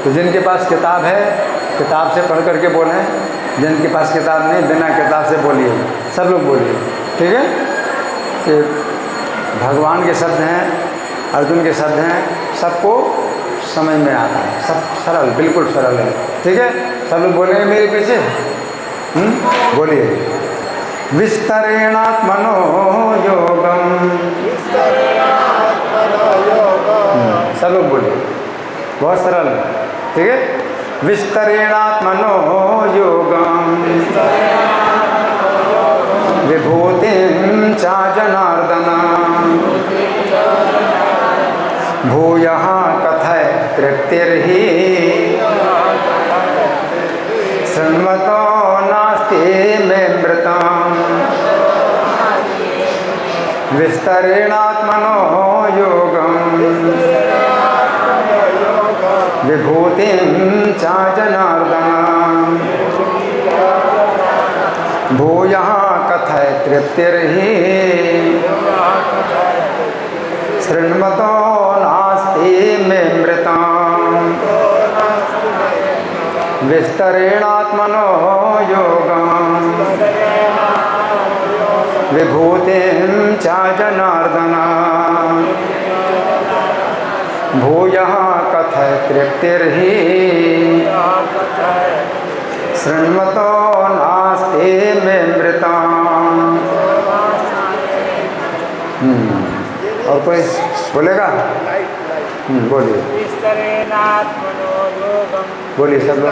तो जिनके पास किताब है किताब से पढ़ करके बोलें, जिनके पास किताब नहीं बिना किताब से बोलिए, सब लोग बोलिए, ठीक है। ये भगवान के शब्द हैं, अर्जुन के शब्द हैं, सबको समझ में आता है, सब सरल, बिल्कुल सरल है, ठीक है। सब लोग बोलेंगे मेरे पीछे, बोलिए। विस्तरेणात्मनो योगम, सब लोग बोलिए, बहुत सरल, ठीक है। विस्तरेणात्मनो योगम विभूतिं च जनार्दन भूयः कथय तृप्तिर्हि शृण्वतो नास्ति मे मृतम्। विस्तरेणात्मनो योगम् विभूतिं च जनार्दन भूयः कथय तृप्तिर्हि शृण्वतो नास्ति मे मृतम्। विस्तरेणात्मनो योगम् विभूतिं च जनार्दन भूयः कथय तृप्तिर्हि शृण्वतो नास्ति मे मृतम्। और कोई बोलेगा? बोलिए। बोलिए सब लोग।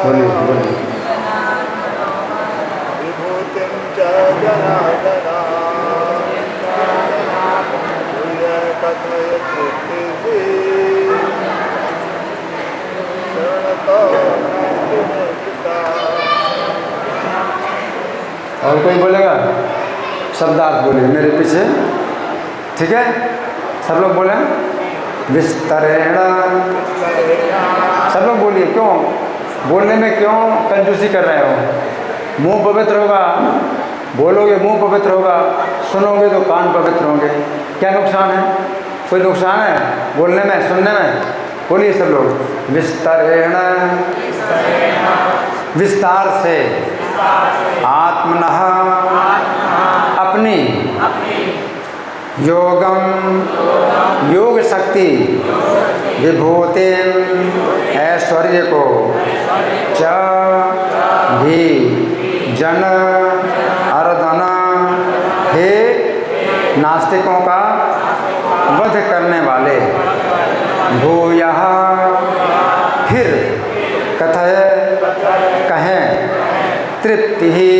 बोलिए बोलिए। विभूतिं च जनार्दन कथय तृप्तिर्हि शृण्वतो नास्ति मे मृतम्। और कोई बोलेगा? शब्दार्थ बोलिए मेरे पीछे, ठीक है। सब लोग बोलें। विस्तरेण, सब लोग बोलिए। क्यों बोलने में क्यों कंजूसी कर रहे हो? मुंह पवित्र होगा, बोलोगे मुंह पवित्र होगा, सुनोगे तो कान पवित्र होंगे। क्या नुकसान है? कोई नुकसान है बोलने में, सुनने में? बोलिए सब लोग। विस्तरेण, विस्तार से, आत्मनः, अपनी, योगम, योग शक्ति, विभूति, ऐश्वर्य को, च भी, जन अर्दन, हे नास्तिकों का वध करने वाले, भूयः, फिर, कथय, कहें, तृप्ति ही,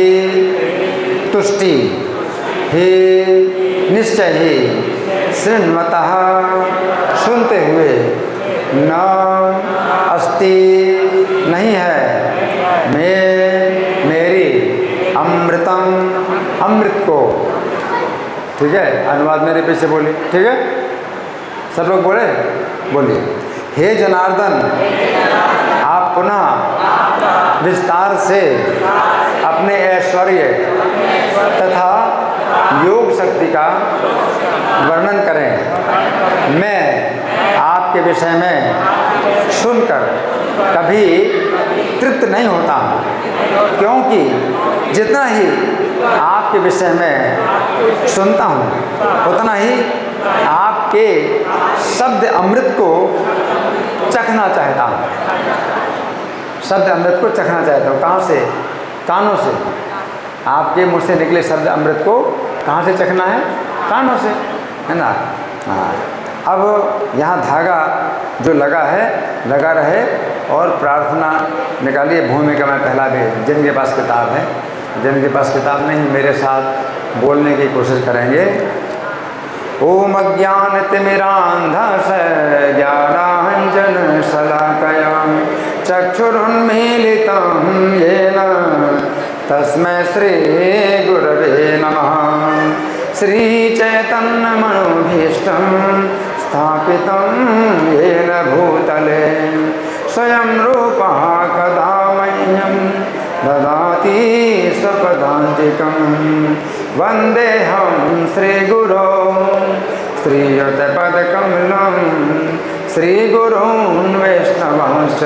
तुष्टि ही, निश्चय ही, शृण्वतः, सुनते हुए, न अस्ति, नहीं है, मेरी, अमृतम, अमृत को, ठीक है। अनुवाद मेरे पीछे बोलिए, ठीक है। सब लोग बोले, बोलिए। हे जनार्दन, आप पुनः विस्तार से अपने ऐश्वर्य तथा योग शक्ति का वर्णन करें। मैं आपके विषय में सुनकर कभी तृप्त नहीं होता, क्योंकि जितना ही आपके विषय में सुनता हूँ उतना ही आपके शब्द अमृत को चखना चाहता हूँ। शब्द अमृत को चखना चाहता हूँ। कहाँ से? कानों से। आपके मुँह से निकले शब्द अमृत को कहाँ से चखना है? कानों से, है ना। हाँ, अब यहाँ धागा जो लगा है लगा रहे और प्रार्थना निकालिए। भूमिका में पहला भी, जिनके पास किताब है, जिनके पास किताब नहीं मेरे साथ बोलने की कोशिश करेंगे। ओम अज्ञानतिमिरान्धस्य ज्ञानाञ्जन शलाकया चक्षुरुन्मीलितं येन तस्मै श्री गुरवे नमः। श्रीचैतन्यमनोभीष्टं स्थापितं येन भूतले स्वयं रूपः कदा मह्यं ददाति स्वपदान्तिकं वन्देऽहं श्रीगुरो श्रीयुतपदकमलं श्रीगुरून् वैष्णवांश्च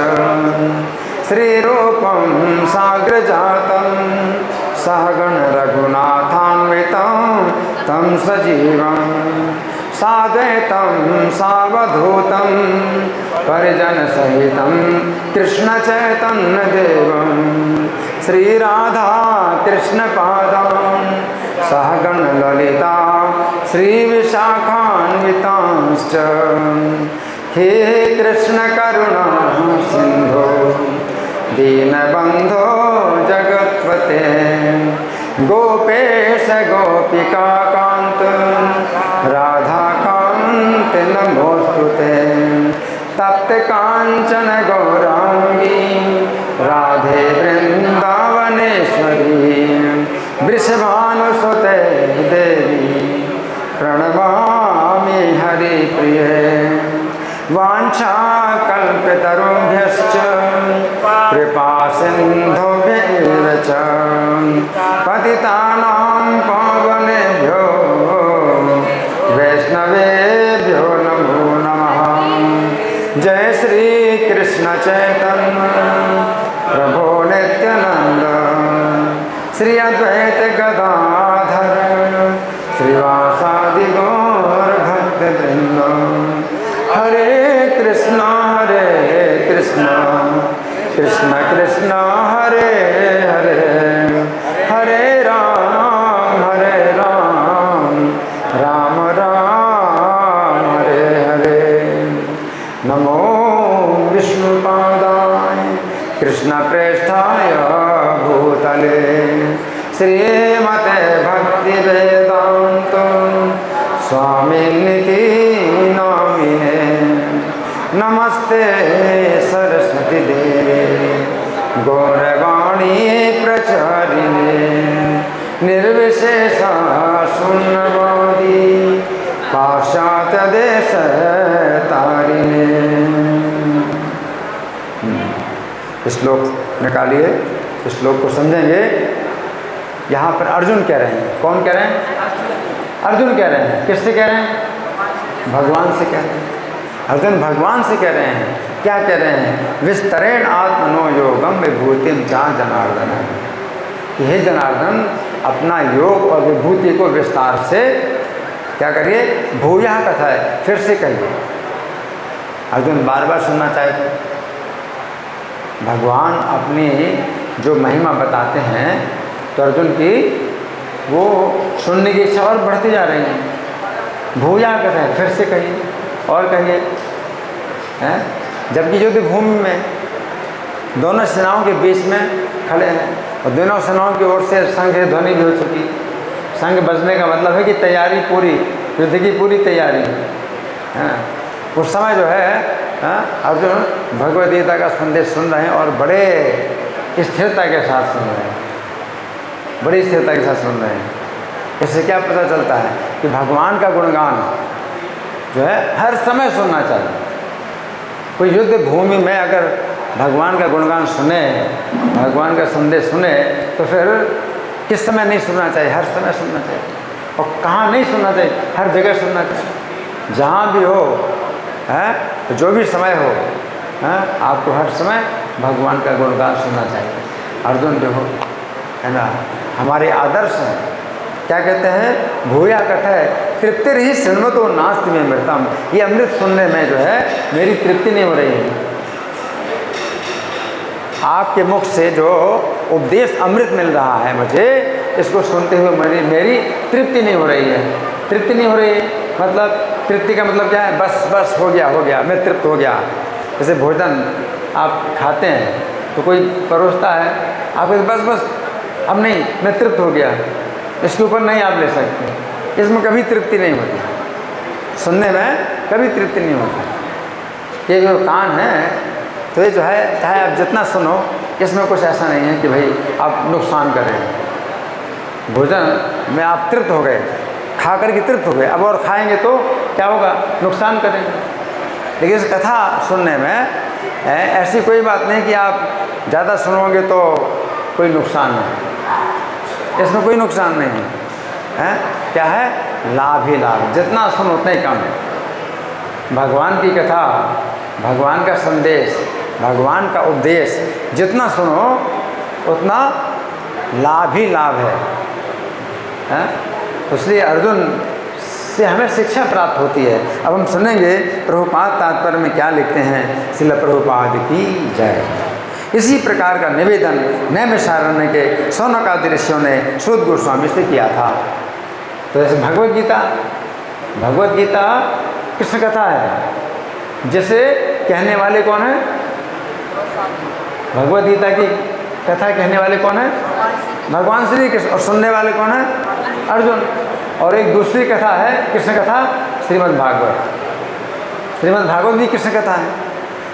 श्रीरूपं साग्रजातं सहगण रघुनाथान्वितं तं सजीवं साद्वैतं सावधूतं परिजनसहितं कृष्णचैतन्यदेवं श्रीराधा कृष्णपादां सहगण ललिता श्रीविशाखान्वितांश्च हे कृष्ण करुणा सिंधो दीनबंधो जगत्पते गोपेश गोपिका कांत राधा कांत नमोस्तुते तप्त कांचन गौरांगी राधे वृंदावनेश्वरी वृषभानुसुते देवी प्रणमामि हरिप्रिये वाञ्छाकल्पतरुभ्यश्च कृपासिन्धुभ्यैव च पतितानां पावनेभ्यो वैष्णवेभ्यो नमो नमः। जय श्री कृष्ण चैतन्य प्रभो नित्यानंद श्री अद्वैत गदाधर श्रीवासादि गौर भक्तवृंद हरे कृष्णा कृष्ण कृष्ण हरे हरे हरे राम राम राम हरे हरे। नमो विष्णुपादाय कृष्णप्रेष्ठाय भूतले श्रीमते भक्तिवेदांत स्वामिनिति नामिने नमस्ते सरस्वती देवे गौरवाणी प्रचारिणे निर्विशेषा शून्यवादी पाश्चात्य देश तारिणे। श्लोक निकालिए, श्लोक को समझेंगे। यहाँ पर अर्जुन कह रहे हैं, कौन कह रहे हैं? अर्जुन कह रहे हैं। किससे कह रहे हैं? भगवान से कह रहे हैं। अर्जुन भगवान से कह रहे हैं। क्या कह रहे हैं? विस्तरेण आत्मनो योगम विभूतिम चा जनार्दन। हे जनार्दन, अपना योग और विभूति को विस्तार से क्या करिए? भूयः कथाय, फिर से कहिए। अर्जुन बार बार सुनना चाहते। भगवान अपनी जो महिमा बताते हैं तो अर्जुन की वो सुनने की इच्छा और बढ़ती जा रही है। भूया कहते हैं, फिर से कहिए और कहिए। हैं? जबकि युद्ध भूमि में दोनों सेनाओं के बीच में खड़े हैं और दोनों सेनाओं की ओर से शंख ध्वनि भी हो चुकी। शंख बजने का मतलब है कि तैयारी पूरी, युद्ध की पूरी तैयारी। हैं? उस समय जो है अर्जुन भगवद गीता का संदेश सुन रहे हैं और बड़े स्थिरता के साथ सुन रहे हैं, बड़ी स्थिरता के साथ सुन रहे हैं। इससे क्या पता चलता है कि भगवान का गुणगान जो है हर समय सुनना चाहिए। कोई युद्ध भूमि में अगर भगवान का गुणगान सुने, भगवान का संदेश सुने, तो फिर किस समय नहीं सुनना चाहिए? हर समय सुनना चाहिए। और कहाँ नहीं सुनना चाहिए? हर जगह सुनना चाहिए। जहाँ भी हो, है तो जो भी समय हो, आपको हर समय भगवान का गुणगान सुनना चाहिए। अर्जुन जो हो, है ना, हमारे आदर्श हैं। क्या कहते हैं? भूया कथा है तृप्ति रही शृण्वतो नास्ति में मृतम। ये अमृत सुनने में जो है मेरी तृप्ति नहीं हो रही है। आपके मुख से जो उपदेश अमृत मिल रहा है मुझे, इसको सुनते हुए मेरी तृप्ति नहीं हो रही है। तृप्ति नहीं हो रही है मतलब, तृप्ति का मतलब क्या है? बस बस हो गया, मैं तृप्त हो गया। जैसे भोजन आप खाते हैं तो कोई परोसता है, आप बस अब नहीं, मैं तृप्त हो गया, इसके ऊपर नहीं आप ले सकते। इसमें कभी तृप्ति नहीं होती, सुनने में कभी तृप्ति नहीं होती। ये जो कान है तो ये जो है, चाहे आप जितना सुनो, इसमें कुछ ऐसा नहीं है कि भाई आप नुकसान करें। भोजन में आप तृप्त हो गए, खा करके तृप्त हो गए, अब और खाएंगे तो क्या होगा, नुकसान करेंगे। लेकिन इस कथा सुनने में ऐसी कोई बात नहीं कि आप ज़्यादा सुनोगे तो कोई नुकसान नहीं, इसमें कोई नुकसान नहीं है। क्या है, लाभ ही लाभ, जितना सुनो उतना ही कम है। भगवान की कथा, भगवान का संदेश, भगवान का उपदेश जितना सुनो उतना लाभ ही लाभ है। इसलिए अर्जुन से हमें शिक्षा प्राप्त होती है। अब हम सुनेंगे प्रभुपाद तात्पर्य में क्या लिखते हैं। श्रील प्रभुपाद की जय। इसी प्रकार का निवेदन नैमिषारण्य के शौनकादि ऋषियों ने शुद्ध गोस्वामी से किया था। तो जैसे भगवत गीता कृष्ण कथा है, जिसे कहने वाले कौन है, भगवत गीता की कथा कहने वाले कौन है, भगवान श्री कृष्ण, और सुनने वाले कौन है, अर्जुन। और एक दूसरी कथा है कृष्ण कथा, श्रीमद् भागवत। श्रीमद् भागवत भी कृष्ण कथा है।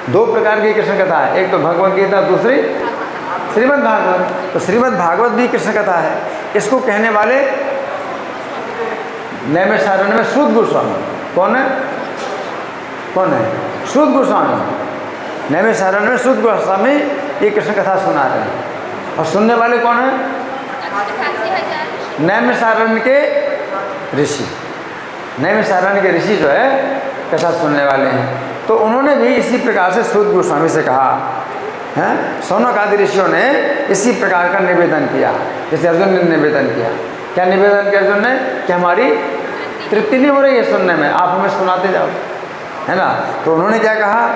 दो प्रकार की कृष्ण कथा है, एक तो भगवत गीता, दूसरी श्रीमद् भागवत। तो श्रीमद् भागवत भी कृष्ण कथा है। इसको कहने वाले नैमिषारण्य में शुद्ध गोस्वामी कौन है, शुद्ध गोस्वामी। नैमिषारण्य में शुद्ध गोस्वामी ये कृष्ण कथा सुना रहे हैं। और सुनने वाले कौन है, नैमिषारण्य के ऋषि। नैमिषारण्य के ऋषि जो है कथा सुनने वाले हैं। तो उन्होंने भी इसी प्रकार से शुद्ध गोस्वामी से कहा है। शौनक आदि ऋषियों ने इसी प्रकार का निवेदन किया, जैसे अर्जुन ने निवेदन किया। क्या निवेदन किया अर्जुन ने, कि हमारी तृप्ति नहीं हो रही है सुनने में, आप हमें सुनाते जाओ, है ना। तो उन्होंने क्या कहा,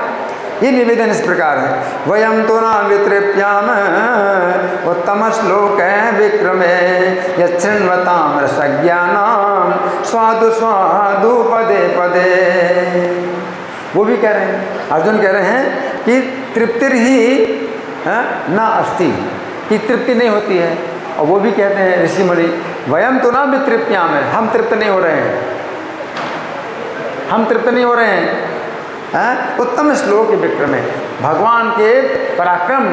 ये निवेदन इस प्रकार है। वयम तो न वितृप्याम उत्तम श्लोक विक्रमे यच्छृण्वताम रसज्ञानाम स्वादु स्वादु पदे पदे। वो भी कह रहे हैं, अर्जुन कह रहे हैं कि तृप्तिर ही न अस्ति, कि तृप्ति नहीं होती है। और वो भी कहते हैं ऋषि मुनि, वयम तो न वितृप्याम, हम तृप्त नहीं हो रहे हैं, हम तृप्त नहीं हो रहे हैं। उत्तम श्लोक विक्रम है, भगवान के पराक्रम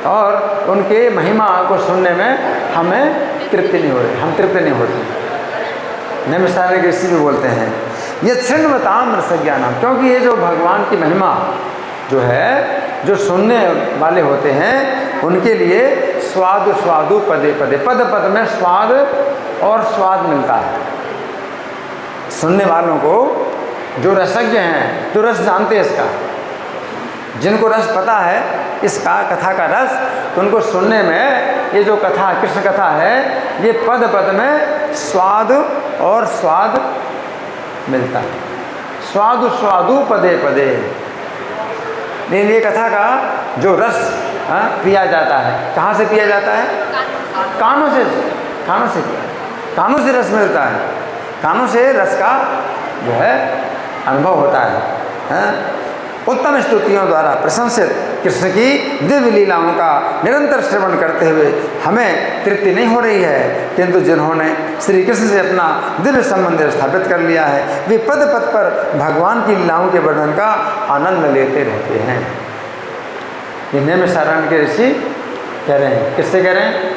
और उनके महिमा को सुनने में हमें तृप्ति नहीं हो रही, हम तृप्त नहीं होते। नैमिषारण्य के ऋषि भी बोलते हैं ये क्षणवताम रसज्ञानम, क्योंकि ये जो भगवान की महिमा जो है, जो सुनने वाले होते हैं उनके लिए स्वादु स्वादु पदे पदे, पद पद में स्वाद और स्वाद मिलता है। सुनने वालों को जो रसज्ञ हैं, जो रस जानते हैं इसका, जिनको रस पता है इसका कथा का रस, तो उनको सुनने में ये जो कथा कृष्ण कथा है, ये पद पद में स्वाद और स्वाद मिलता है। स्वादु स्वादु पदे पदे। लेकिन ये कथा का जो रस पिया जाता है, कहाँ से पिया जाता है, कानों से, कानों से रस मिलता है, कानों से रस का जो है अनुभव होता है। उत्तम स्तुतियों द्वारा प्रशंसित कृष्ण की दिव्य लीलाओं का निरंतर श्रवण करते हुए हमें तृप्ति नहीं हो रही है, किंतु जिन्होंने श्री कृष्ण से अपना दिव्य संबंध स्थापित कर लिया है, वे पद पद पर भगवान की लीलाओं के वर्णन का आनंद लेते रहते हैं। ये नैमिषारण्य के ऋषि कह रहे हैं, किससे कह रहे हैं,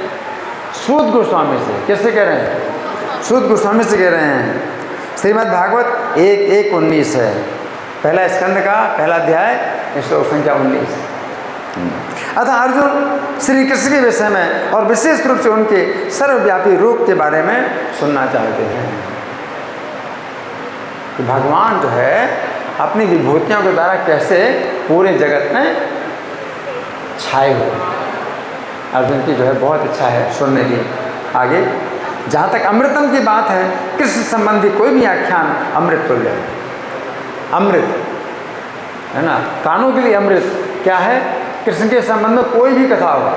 शुद्ध गोस्वामी से। किससे कह रहे हैं, शुद्ध गोस्वामी से कह रहे हैं। श्रीमद् भागवत 1:1-19 है, पहला स्कंद का पहला अध्याय, श्लोक संख्या 19। अतः अर्जुन श्री कृष्ण के विषय में और विशेष रूप से उनके सर्वव्यापी रूप के बारे में सुनना चाहते हैं कि भगवान जो है अपनी विभूतियों के द्वारा कैसे पूरे जगत में छाए हुए। अर्जुन की जो है बहुत इच्छा है सुनने की। आगे जहाँ तक अमृतम की बात है, कृष्ण संबंधी कोई भी आख्यान अमृत तुल्य है। अमृत है ना, कानों के लिए अमृत क्या है, कृष्ण के संबंध में कोई भी कथा हो,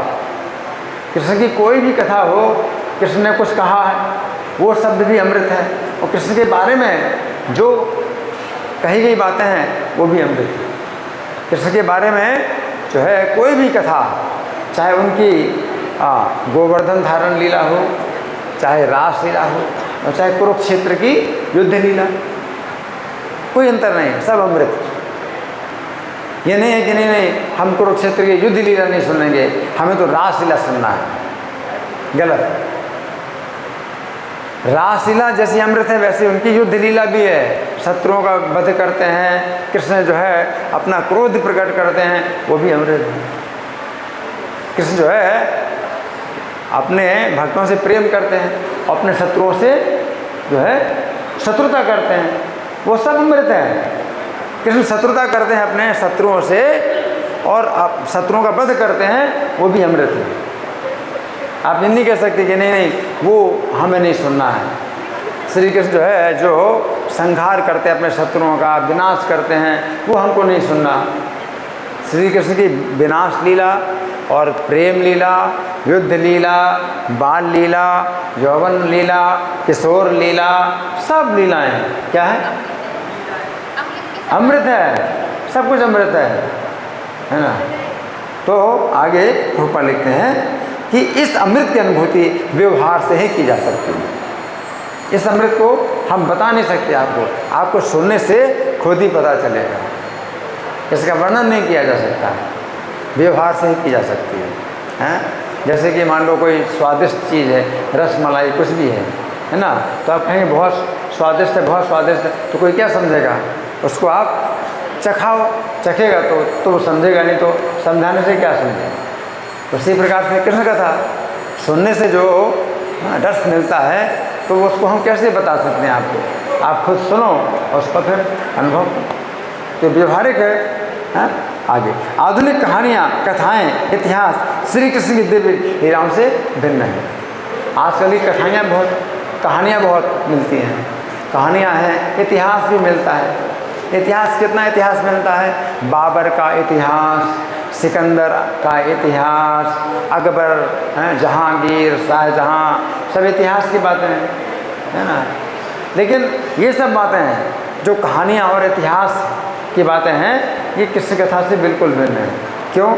कृष्ण की कोई भी कथा हो, कृष्ण ने कुछ कहा है, वो शब्द भी अमृत है। और कृष्ण के बारे में जो कही गई बातें हैं वो भी अमृत है। कृष्ण के बारे में जो है कोई भी कथा, चाहे उनकी गोवर्धन धारण लीला हो, चाहे रास लीला हो, और चाहे कुरुक्षेत्र की युद्ध लीला, कोई अंतर नहीं, सब अमृत। ये नहीं है कि नहीं हम कुरुक्षेत्र की युद्ध लीला नहीं सुनेंगे, हमें तो रास लीला सुनना है, गलत। रासलीला जैसी अमृत है वैसे उनकी युद्ध लीला भी है। शत्रुओं का वध करते हैं, कृष्ण जो है अपना क्रोध प्रकट करते हैं, वो भी अमृत है। कृष्ण जो है अपने भक्तों से प्रेम करते हैं, अपने शत्रुओं से जो है शत्रुता करते हैं, वो सब अमृत है। कृष्ण शत्रुता करते हैं अपने शत्रुओं से और आप शत्रुओं का वध करते हैं, वो भी अमृत है। आप ये नहीं कह सकते कि नहीं वो हमें नहीं सुनना है। श्री कृष्ण जो है जो संहार करते हैं अपने शत्रुओं का, विनाश करते हैं, वो हमको नहीं सुनना। श्री कृष्ण की विनाश लीला और प्रेम लीला, युद्ध लीला, बाल लीला, यौवन लीला, किशोर लीला, सब लीलाएं क्या है? अमृत है, सब कुछ अमृत है ना। तो आगे रूपा लिखते हैं कि इस अमृत की अनुभूति व्यवहार से ही की जा सकती है। इस अमृत को हम बता नहीं सकते आपको सुनने से खुद ही पता चलेगा। इसका वर्णन नहीं किया जा सकता, व्यवहार से ही की जा सकती है। जैसे कि मान लो कोई स्वादिष्ट चीज़ है, रस मलाई कुछ भी है ना, तो आप कहेंगे बहुत स्वादिष्ट है, बहुत स्वादिष्ट है, तो कोई क्या समझेगा? उसको आप चखाओ, चखेगा तो वो समझेगा, नहीं तो समझाने से क्या समझेगा। उसी प्रकार से कृष्ण कथा सुनने से जो रस मिलता है तो उसको हम कैसे बता सकते हैं आपको? आप खुद सुनो और उसका फिर अनुभव तो व्यवहारिक है। आगे आधुनिक कहानियाँ, कथाएं, इतिहास श्री कृष्ण की दिव्य लीलाओं से भिन्न है। आजकल की कहानियाँ बहुत मिलती हैं, कहानियाँ हैं, इतिहास भी मिलता है। इतिहास कितना इतिहास मिलता है? बाबर का इतिहास, सिकंदर का इतिहास, अकबर, जहांगीर, शाहजहाँ, सब इतिहास की बातें हैं, है ना। लेकिन ये सब बातें हैं जो कहानियाँ और इतिहास की बातें हैं, ये कृष्ण कथा से बिल्कुल भिन्न है। क्यों?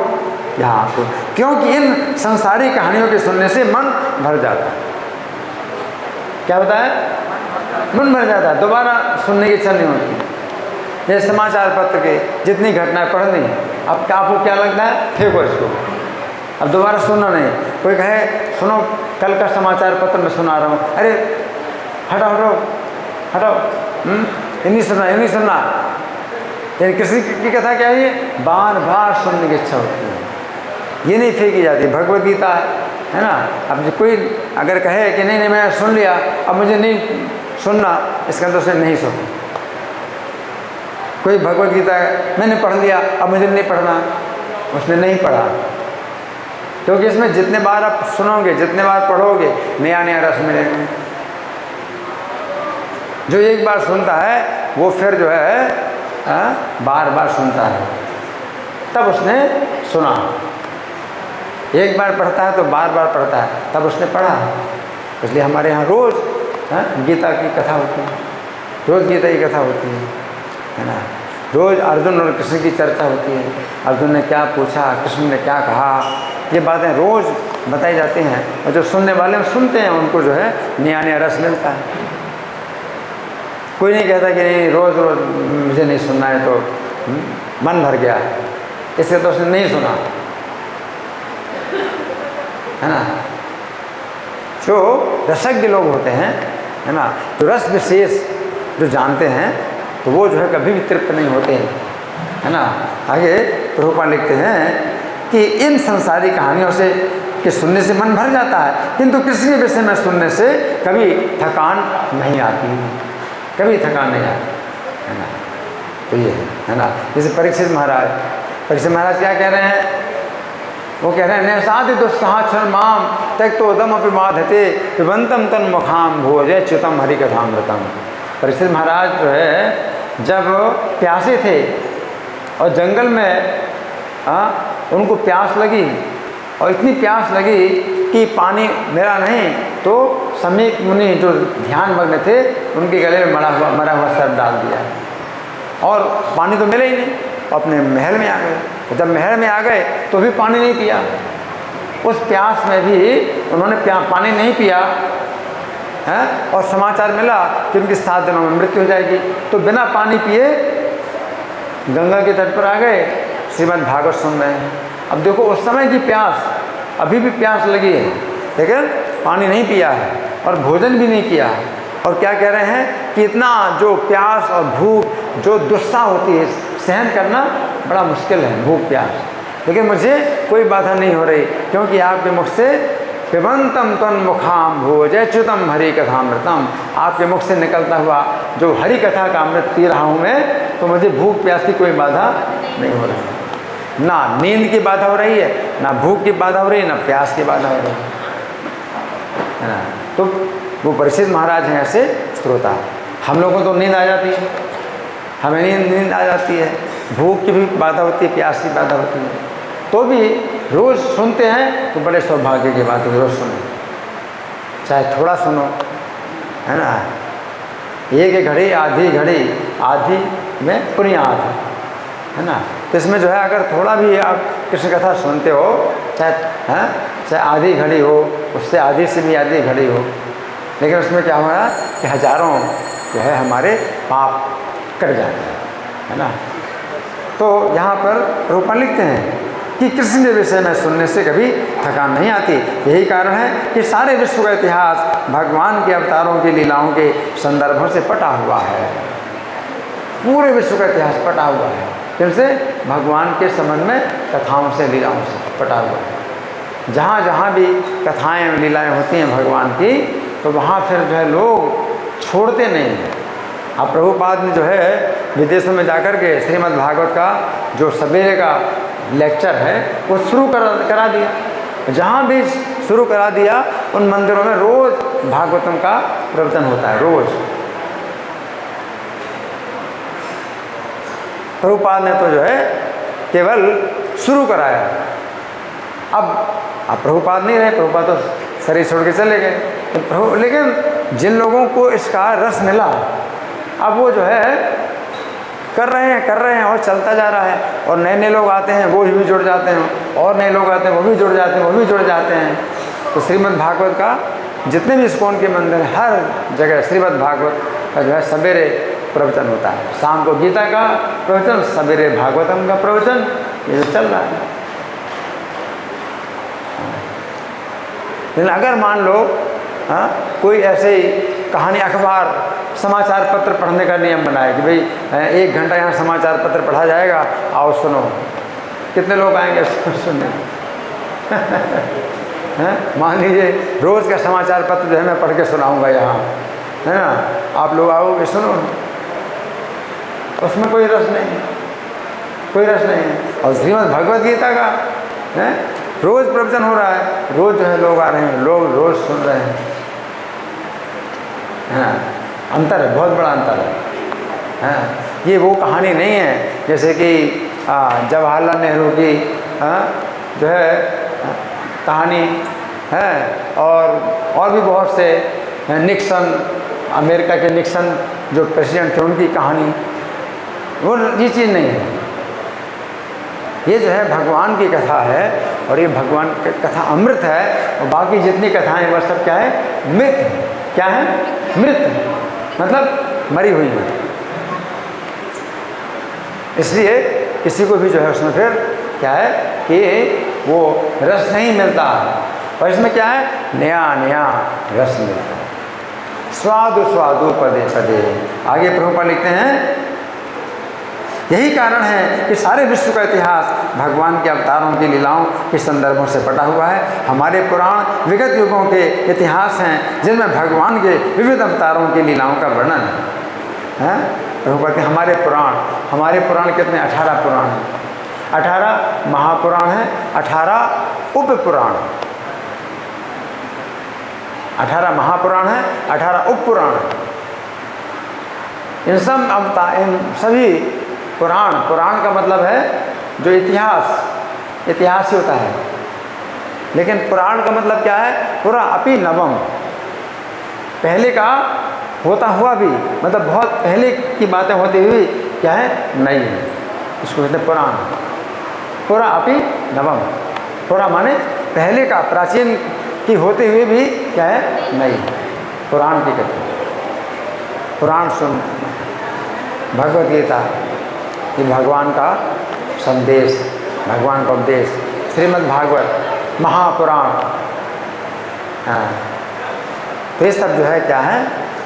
यहाँ तो क्योंकि इन संसारी कहानियों के सुनने से मन भर जाता है। क्या बताया? मन भर जाता है, दोबारा सुनने की इच्छा नहीं होती। जैसे समाचार पत्र के जितनी घटनाएं पढ़नी, अब आपको क्या लगता है? फेंको इसको, अब दोबारा सुनना नहीं। कोई कहे सुनो कल का समाचार पत्र में सुना रहा हूँ, अरे हटाओ हटाओ हटाओ, ये नहीं सुनना। यानी किसी की कथा क्या है? बार बार सुनने की इच्छा होती है, ये नहीं फेंकी जाती। भगवद गीता है ना, अब कोई अगर कहे कि नहीं मैं सुन लिया, अब मुझे नहीं सुनना, इसका तो उसे नहीं सुना। कोई भगवद गीता मैंने पढ़ लिया, अब मुझे नहीं पढ़ना, उसने नहीं पढ़ा। क्योंकि इसमें जितने बार आप सुनोगे, जितने बार पढ़ोगे, नया नया रस मिलेगा। जो एक बार सुनता है वो फिर जो है बार बार सुनता है, तब उसने सुना। एक बार पढ़ता है तो बार बार पढ़ता है, तब उसने पढ़ा। इसलिए हमारे यहाँ रोज़ गीता की कथा होती है, रोज़ गीता की कथा होती है ना। रोज़ अर्जुन और कृष्ण की चर्चा होती है, अर्जुन ने क्या पूछा, कृष्ण ने क्या कहा, ये बातें रोज़ बताई जाती हैं। और जो सुनने वाले सुनते हैं उनको जो है नया नया रस मिलता है। कोई नहीं कहता कि नहीं रोज़ रोज़ मुझे नहीं सुनना है, तो मन भर गया, इससे तो उसने नहीं सुना, है ना। जो रसज्ञ लोग होते हैं, है ना, जो रस विशेष जो जानते हैं, तो वो जो है कभी भी तृप्त नहीं होते हैं, है ना। आगे प्रभुपाद लिखते हैं कि इन संसारी कहानियों से कि सुनने से मन भर जाता है, किंतु किसी के विषय में सुनने से कभी थकान नहीं आती, कभी थकान नहीं आती, है ना। तो ये है ना। जैसे परीक्षित महाराज क्या कह रहे हैं? वो कह रहे हैं नैसादि दुस्साहचर माम त्यक्तोदम अपि बाधते पिबंतम तन मुखाम भोजय च्युतम हरि कथामृतम। परीक्षित महाराज जो है जब प्यासे थे और जंगल में उनको प्यास लगी, और इतनी प्यास लगी कि पानी मिला नहीं, तो समीक मुनि जो ध्यान मग्न थे उनके गले में मरा हुआ सर्प डाल दिया, और पानी तो मिला ही नहीं। अपने महल में आ गए। जब महल में आ गए तो भी पानी नहीं पिया, उस प्यास में भी उन्होंने पानी नहीं पिया है, और समाचार मिला कि उनकी 7 दिनों में मृत्यु हो जाएगी। तो बिना पानी पिए गंगा के तट पर आ गए, श्रीमद् भागवत सुन रहे हैं। अब देखो उस समय की प्यास, अभी भी प्यास लगी है, लेकिन पानी नहीं पिया है, और भोजन भी नहीं किया, और क्या कह रहे हैं कि इतना जो प्यास और भूख, जो दुस्सा होती है, सहन करना बड़ा मुश्किल है, भूख प्यास, लेकिन मुझे कोई बाधा नहीं हो रही, क्योंकि आपके मुख से पिबंतम तन्मुखाम भोजच्युतम हरि कथामृतम, आपके मुख से निकलता हुआ जो हरि कथा का अमृत पी रहा हूँ मैं, तो मुझे भूख प्यास की कोई बाधा नहीं हो रही, ना नींद की बाधा हो रही है, ना भूख की बाधा हो रही है, ना प्यास की बाधा हो रही है ना। तो वो परीक्षित महाराज हैं ऐसे श्रोता। हम लोगों को तो नींद आ जाती है, हमें नींद आ जाती है, भूख की भी बाधा होती है, प्यास की बाधा होती है, तो भी रोज़ सुनते हैं तो बड़े सौभाग्य की बात है, रोज़ सुनो, चाहे थोड़ा सुनो, है ना। एक घड़ी आधी घड़ी आधी में पुण्याद है ना। तो इसमें जो है अगर थोड़ा भी आप कृष्ण कथा सुनते हो, चाहे आधी घड़ी हो, उससे आधी से भी आधी घड़ी हो, लेकिन उसमें क्या हो रहा है कि हजारों जो है हमारे पाप कट जाते हैं, है ना। तो यहाँ पर रूपा लिखते हैं कि कृष्ण के विषय में सुनने से कभी थकान नहीं आती। यही कारण है कि सारे विश्व का इतिहास भगवान के अवतारों की लीलाओं के संदर्भों से पटा हुआ है। पूरे विश्व का इतिहास पटा हुआ है, किनसे? भगवान के संबंध में कथाओं से, लीलाओं से पटा हुआ है। जहाँ जहाँ भी कथाएँ लीलाएँ होती हैं भगवान की, तो वहाँ फिर जो है लोग छोड़ते नहीं हैं। अब प्रभुपाद ने जो है विदेशों में जाकर के श्रीमद् भागवत का जो सवेरे का लेक्चर है वो शुरू करा दिया। जहाँ भी शुरू करा दिया उन मंदिरों में रोज़ भागवतम का प्रवचन होता है, रोज़। प्रभुपाद ने तो जो है केवल शुरू कराया। अब प्रभुपाद नहीं रहे, प्रभुपाद तो शरीर छोड़ के चले गए, तो लेकिन जिन लोगों को इसका रस मिला, अब वो जो है कर रहे हैं और चलता जा रहा है, और नए नए लोग आते हैं वो भी जुड़ जाते हैं, और नए लोग आते हैं वो भी जुड़ जाते हैं, वो भी जुड़ जाते हैं। तो श्रीमद् भागवत का जितने भी इस्कॉन के मंदिर हैं, हर जगह श्रीमद् भागवत का जो है सवेरे प्रवचन होता है। शाम को गीता का प्रवचन, सवेरे भागवतम का प्रवचन, ये जो चल रहा है। लेकिन अगर मान लो कोई ऐसे ही कहानी, अखबार, समाचार पत्र पढ़ने का नियम बनाए कि भाई 1 घंटा यहाँ समाचार पत्र पढ़ा जाएगा, आओ सुनो, कितने लोग आएंगे सुनने? मान लीजिए रोज़ का समाचार पत्र जो है मैं पढ़ के सुनाऊंगा यहाँ, है ना, आप लोग आओगे सुनो, उसमें कोई रस नहीं है, कोई रस नहीं है। और श्रीमद् भगवद गीता का रोज़ प्रवचन हो रहा है, रोज़ जो है लोग आ रहे हैं, लोग रोज़ सुन रहे हैं, है ना। अंतर है, बहुत बड़ा अंतर है। ये वो कहानी नहीं है जैसे कि जवाहरलाल नेहरू की जो है कहानी है, और भी बहुत से, निक्सन, अमेरिका के निक्सन जो प्रेसिडेंट थे उनकी कहानी, वो ये चीज़ नहीं है। ये जो है भगवान की कथा है, और ये भगवान की कथा अमृत है, और बाकी जितनी कथाएं वह सब क्या है? मृत। क्या है? मृत, मतलब मरी हुई है। इसलिए किसी को भी जो है उसमें फिर क्या है कि वो रस नहीं मिलता, और इसमें क्या है? नया नया रस मिलता है। स्वादु स्वादु पदे पदे। आगे प्रभुपाद लिखते हैं, यही कारण है कि सारे विश्व का इतिहास भगवान के अवतारों की लीलाओं के संदर्भों से पटा हुआ है। हमारे पुराण विगत युगों के इतिहास हैं जिनमें भगवान के विविध अवतारों की लीलाओं का वर्णन है। प्रभुपाद हमारे पुराण कितने? 18 पुराण हैं, 18 महापुराण हैं, 18 उप पुराण, 18 महापुराण हैं, 18 उप पुराण। इन सभी पुराण का मतलब है जो इतिहास ही होता है, लेकिन पुराण का मतलब क्या है? पुरा अपि नवम, पहले का होता हुआ भी, मतलब बहुत पहले की बातें होती हुई क्या है? नई है, इसको कहते हैं पुराण। पुरा अपि नवम, पुरा माने पहले का, प्राचीन की होते हुए भी क्या है? नई। पुराण की कथा, पुराण सुन, भगवद गीता, ये भगवान का संदेश, भगवान का उपदेश, श्रीमद् भागवत महापुराण। तो ये सब जो है क्या है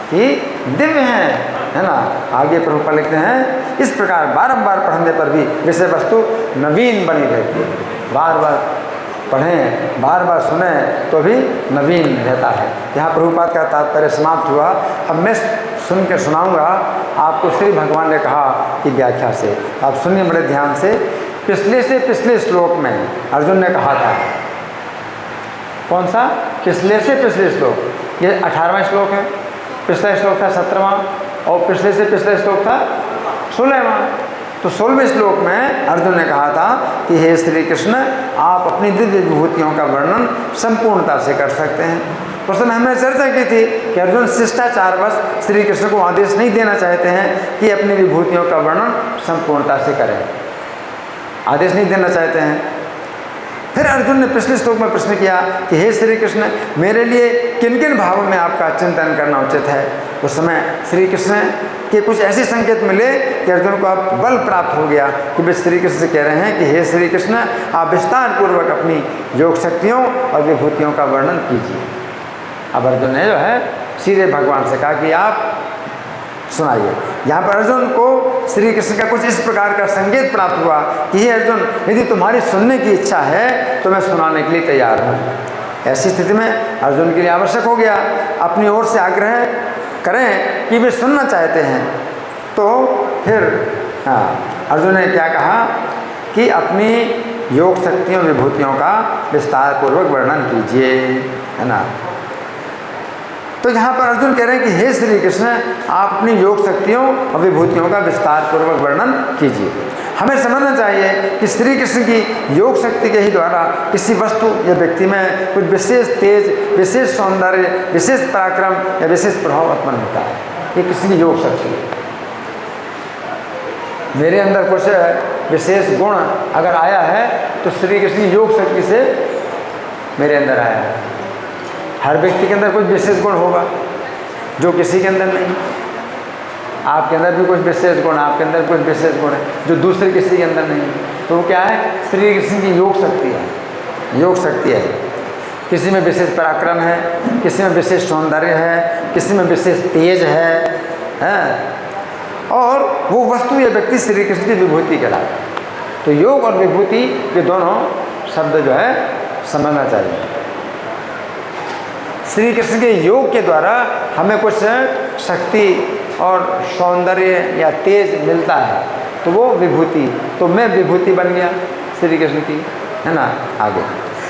कि दिव्य हैं, है ना। आगे प्रभुपाद लिखते हैं इस प्रकार बारंबार पढ़ने पर भी विषय वस्तु नवीन बनी रहती है। बार बार पढ़ें, बार बार सुने तो भी नवीन रहता है। यहाँ प्रभुपाद का तात्पर्य समाप्त हुआ। अब मैं सुन के सुनाऊंगा आपको श्री भगवान ने कहा कि व्याख्या से। आप सुनिए बड़े ध्यान से। पिछले से पिछले श्लोक में अर्जुन ने कहा था, कौन सा? पिछले से पिछले श्लोक, ये 18वां श्लोक है। पिछला श्लोक था 17वां और पिछले से पिछला श्लोक था 16वां। तो 16वें श्लोक में अर्जुन ने कहा था कि हे श्री कृष्ण, आप अपनी दिव्य विभूतियों का वर्णन संपूर्णता से कर सकते हैं। उस समय हमने चर्चा की थी कि अर्जुन शिष्टाचारवश श्री कृष्ण को आदेश नहीं देना चाहते हैं कि अपनी विभूतियों का वर्णन संपूर्णता से करें, आदेश नहीं देना चाहते हैं। फिर अर्जुन ने पिछले श्लोक में प्रश्न किया कि हे श्री कृष्ण, मेरे लिए किन किन भावों में आपका चिंतन करना उचित है। उस समय श्री कृष्ण के कुछ ऐसे संकेत मिले कि अर्जुन को अब बल प्राप्त हो गया कि वे श्री कृष्ण से कह रहे हैं कि हे श्री कृष्ण, आप विस्तार पूर्वक अपनी योग शक्तियों और विभूतियों का वर्णन कीजिए। अब अर्जुन ने जो है सीधे भगवान से कहा कि आप सुनाइए। यहाँ पर अर्जुन को श्री कृष्ण का कुछ इस प्रकार का संकेत प्राप्त हुआ कि हे अर्जुन, यदि तुम्हारी सुनने की इच्छा है तो मैं सुनाने के लिए तैयार हूँ। ऐसी स्थिति में अर्जुन के लिए आवश्यक हो गया अपनी ओर से आग्रह करें कि वे सुनना चाहते हैं। तो फिर अर्जुन ने क्या कहा कि अपनी योग शक्तियों विभूतियों का विस्तार पूर्वक वर्णन कीजिए, है ना। तो यहाँ पर अर्जुन कह रहे हैं कि हे श्री कृष्ण, आप अपनी योग शक्तियों और विभूतियों का विस्तार पूर्वक वर्णन कीजिए। हमें समझना चाहिए कि श्री कृष्ण की योग शक्ति के ही द्वारा किसी वस्तु या व्यक्ति में कुछ विशेष तेज, विशेष सौंदर्य, विशेष पराक्रम या विशेष प्रभाव उत्पन्न होता है। ये किसी की योग शक्ति है। मेरे अंदर कुछ विशेष गुण अगर आया है तो श्री कृष्ण की योग शक्ति से मेरे अंदर आया है। हर व्यक्ति के अंदर कुछ विशेष गुण होगा जो किसी के अंदर नहीं। आपके अंदर भी कुछ विशेष गुण, आपके अंदर कुछ विशेष गुण है जो दूसरे किसी के अंदर नहीं है। तो वो क्या है? श्री कृष्ण की योग शक्ति है। योग शक्ति है। किसी में विशेष पराक्रम है, किसी में विशेष सौंदर्य है, किसी में विशेष तेज है, और वो वस्तु या व्यक्ति श्री कृष्ण की विभूति कहलाता है। तो योग और विभूति के दोनों शब्द जो है समझना चाहिए। श्री कृष्ण के योग के द्वारा हमें कुछ शक्ति और सौंदर्य या तेज मिलता है, तो वो विभूति। तो मैं विभूति बन गया श्री कृष्ण की, है ना। आगे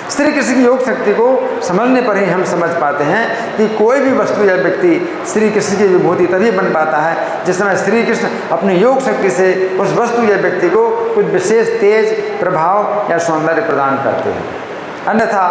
श्री कृष्ण की योग शक्ति को समझने पर ही हम समझ पाते हैं कि कोई भी वस्तु या व्यक्ति श्री कृष्ण की विभूति तभी बन पाता है जिस समय श्री कृष्ण अपनी योग शक्ति से उस वस्तु या व्यक्ति को कुछ विशेष तेज, प्रभाव या सौंदर्य प्रदान करते हैं। अन्यथा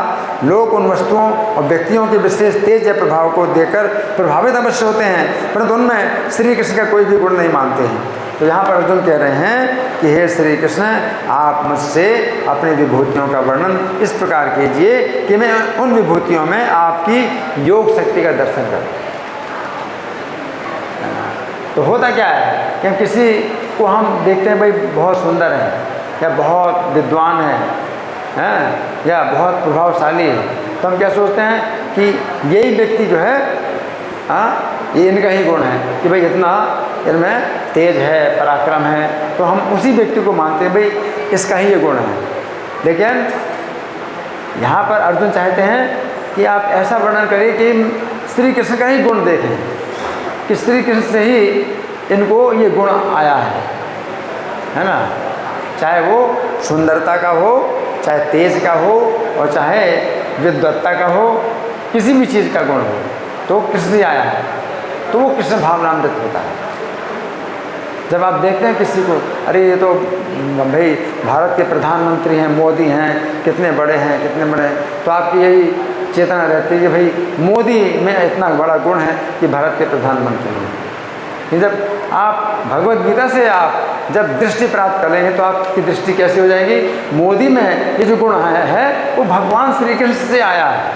लोग उन वस्तुओं और व्यक्तियों के विशेष तेज या प्रभाव को देखकर प्रभावित अवश्य होते हैं, परंतु उनमें श्री कृष्ण का कोई भी गुण नहीं मानते हैं। तो यहाँ पर अर्जुन कह रहे हैं कि हे श्री कृष्ण, आप मुझसे अपनी विभूतियों का वर्णन इस प्रकार कीजिए कि मैं उन विभूतियों में आपकी योग शक्ति का दर्शन करूँ। तो होता क्या है कि हम किसी को हम देखते हैं भाई बहुत सुंदर है या बहुत विद्वान है या बहुत प्रभावशाली है, तो हम क्या सोचते हैं कि यही व्यक्ति जो है ये इनका ही गुण है कि भाई इतना इनमें तेज है, पराक्रम है, तो हम उसी व्यक्ति को मानते हैं भाई इसका ही ये गुण है। लेकिन यहाँ पर अर्जुन चाहते हैं कि आप ऐसा वर्णन करिए कि श्री कृष्ण का ही गुण देखें, कि श्री कृष्ण से ही इनको ये गुण आया है ना। चाहे वो सुंदरता का हो, चाहे तेज का हो, और चाहे विद्वत्ता का हो, किसी भी चीज़ का गुण हो, तो कृष्ण से आया है, तो वो कृष्ण भावनामृत होता है। जब आप देखते हैं किसी को, अरे ये तो भाई भारत के प्रधानमंत्री हैं, मोदी हैं, कितने बड़े हैं, कितने बड़े हैं, तो आपकी यही चेतना रहती है कि भाई मोदी में इतना बड़ा गुण है कि भारत के प्रधानमंत्री हैं। जब आप भगवद गीता से आप जब दृष्टि प्राप्त कर लेंगे तो आपकी दृष्टि कैसी हो जाएगी? मोदी में ये जो गुण है वो भगवान श्री कृष्ण से आया है।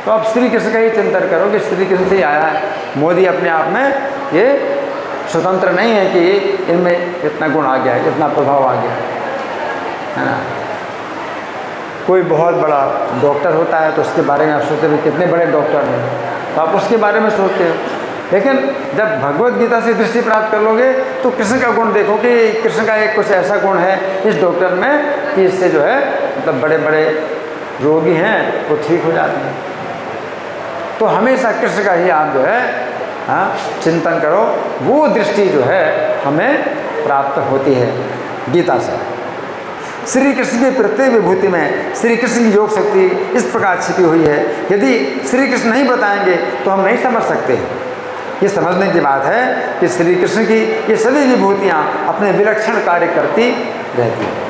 तो आप श्री कृष्ण का ही चिंतन करो कि श्री कृष्ण से ही आया है। मोदी अपने आप में ये स्वतंत्र नहीं है कि इनमें इतना गुण आ गया है, इतना प्रभाव आ गया है ना। कोई बहुत बड़ा डॉक्टर होता है तो उसके बारे में आप सोचते हैं कितने बड़े डॉक्टर हैं, तो आप उसके बारे में सोचते हो। लेकिन जब भगवत गीता से दृष्टि प्राप्त कर लोगे तो कृष्ण का गुण देखो कि कृष्ण का एक कुछ ऐसा गुण है इस डॉक्टर में कि इससे जो है मतलब बड़े बड़े रोगी हैं वो ठीक हो जाते हैं। तो हमेशा कृष्ण का ही आप जो है चिंतन करो, वो दृष्टि जो है हमें प्राप्त होती है गीता से। श्री कृष्ण की प्रत्येक विभूति में श्री कृष्ण की योग शक्ति इस प्रकार छिपी हुई है, यदि श्री कृष्ण नहीं बताएंगे तो हम नहीं समझ सकते। ये समझने की बात है कि श्री कृष्ण की ये सभी विभूतियाँ अपने विलक्षण कार्य करती रहती हैं।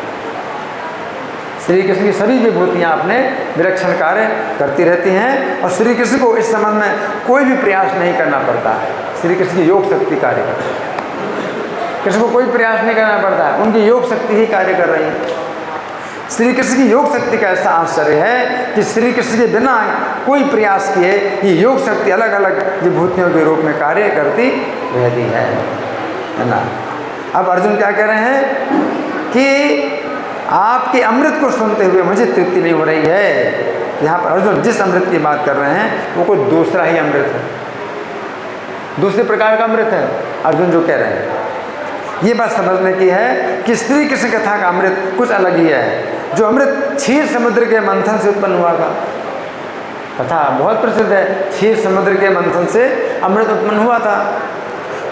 श्री कृष्ण की सभी विभूतियाँ अपने विलक्षण कार्य करती रहती हैं और श्री कृष्ण को इस संबंध में कोई भी प्रयास नहीं करना पड़ता। श्री कृष्ण की योग शक्ति कार्य करती है, कृष्ण को कोई प्रयास नहीं करना पड़ता है, उनकी योग शक्ति ही कार्य कर रही है। श्री कृष्ण की योग शक्ति का ऐसा आश्चर्य है कि श्री कृष्ण के बिना कोई प्रयास किए ये योग शक्ति अलग अलग विभूतियों के रूप में कार्य करती रहती है ना। अब अर्जुन क्या कह रहे हैं कि आपके अमृत को सुनते हुए मुझे तृप्ति नहीं हो रही है। यहाँ पर अर्जुन जिस अमृत की बात कर रहे हैं वो कोई दूसरा ही अमृत है, दूसरे प्रकार का अमृत है। अर्जुन जो कह रहे हैं ये बात समझने की है कि श्री कृष्ण कथा का अमृत कुछ अलग ही है। जो अमृत क्षीर समुद्र के मंथन से उत्पन्न हुआ था, कथा बहुत प्रसिद्ध है, क्षीर समुद्र के मंथन से अमृत उत्पन्न हुआ था।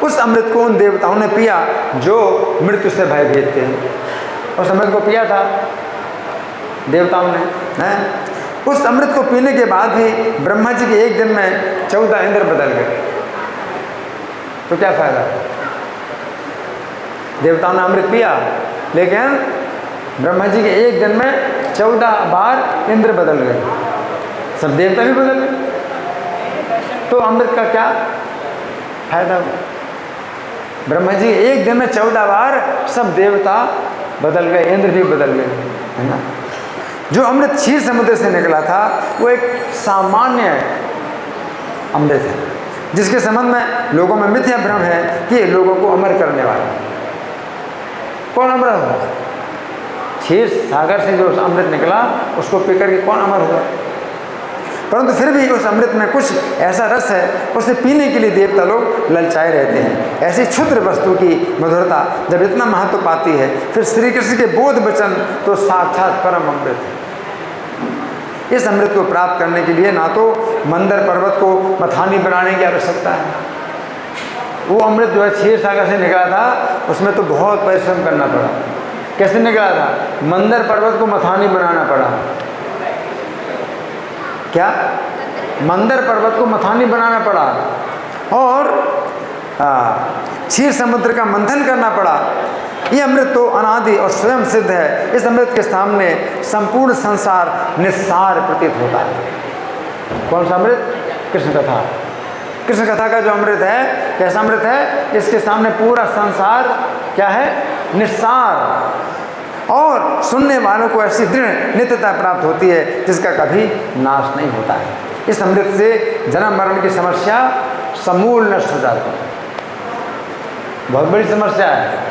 उस अमृत को उन देवताओं ने पिया जो मृत्यु से भयभीत थे। उस अमृत को पिया था देवताओं ने हैं। उस अमृत को पीने के बाद भी ब्रह्मा जी के एक दिन में 14 इंद्र बदल गए। तो क्या फायदा? देवताओं ने अमृत पिया लेकिन ब्रह्मा जी के एक दिन में 14 बार इंद्र बदल गए, सब देवता भी बदल गए। तो अमृत का क्या फायदा हुआ? ब्रह्मा जी एक दिन में 14 बार सब देवता बदल गए, इंद्र भी बदल गए, है ना। जो अमृत क्षीर समुद्र से निकला था वो एक सामान्य अमृत है जिसके संबंध में लोगों में मिथ्या भ्रम है कि लोगों को अमर करने वाला। कौन अमर हुआ? क्षीर सागर से जो अमृत निकला उसको पीकर के कौन अमर हुआ? परंतु फिर भी उस अमृत में कुछ ऐसा रस है, उसे पीने के लिए देवता लोग ललचाए रहते हैं। ऐसी क्षुद्र वस्तु की मधुरता जब इतना महत्व पाती है, फिर श्री कृष्ण के बोध वचन तो साक्षात परम अमृत है। इस अमृत को प्राप्त करने के लिए ना तो मंदर पर्वत को मथानी बनाने की आवश्यकता है, वो अमृत जो है क्षीर सागर से निकला था उसमें तो बहुत परिश्रम करना पड़ा। कैसे निकला था? मंदर पर्वत को मथानी बनाना पड़ा। क्या? मंदर पर्वत को मथानी बनाना पड़ा और क्षीर समुद्र का मंथन करना पड़ा। ये अमृत तो अनादि और स्वयं सिद्ध है। इस अमृत के सामने संपूर्ण संसार निस्सार प्रतीत होता है। कौन सा अमृत? कृष्ण कथा। कृष्ण कथा का जो अमृत है कैसा अमृत है? इसके सामने पूरा संसार क्या है? निस्सार। और सुनने वालों को ऐसी दृढ़ नित्यता प्राप्त होती है जिसका कभी नाश नहीं होता है। इस अमृत से जन्म मरण की समस्या समूल नष्ट हो जाती है। बहुत बड़ी समस्या है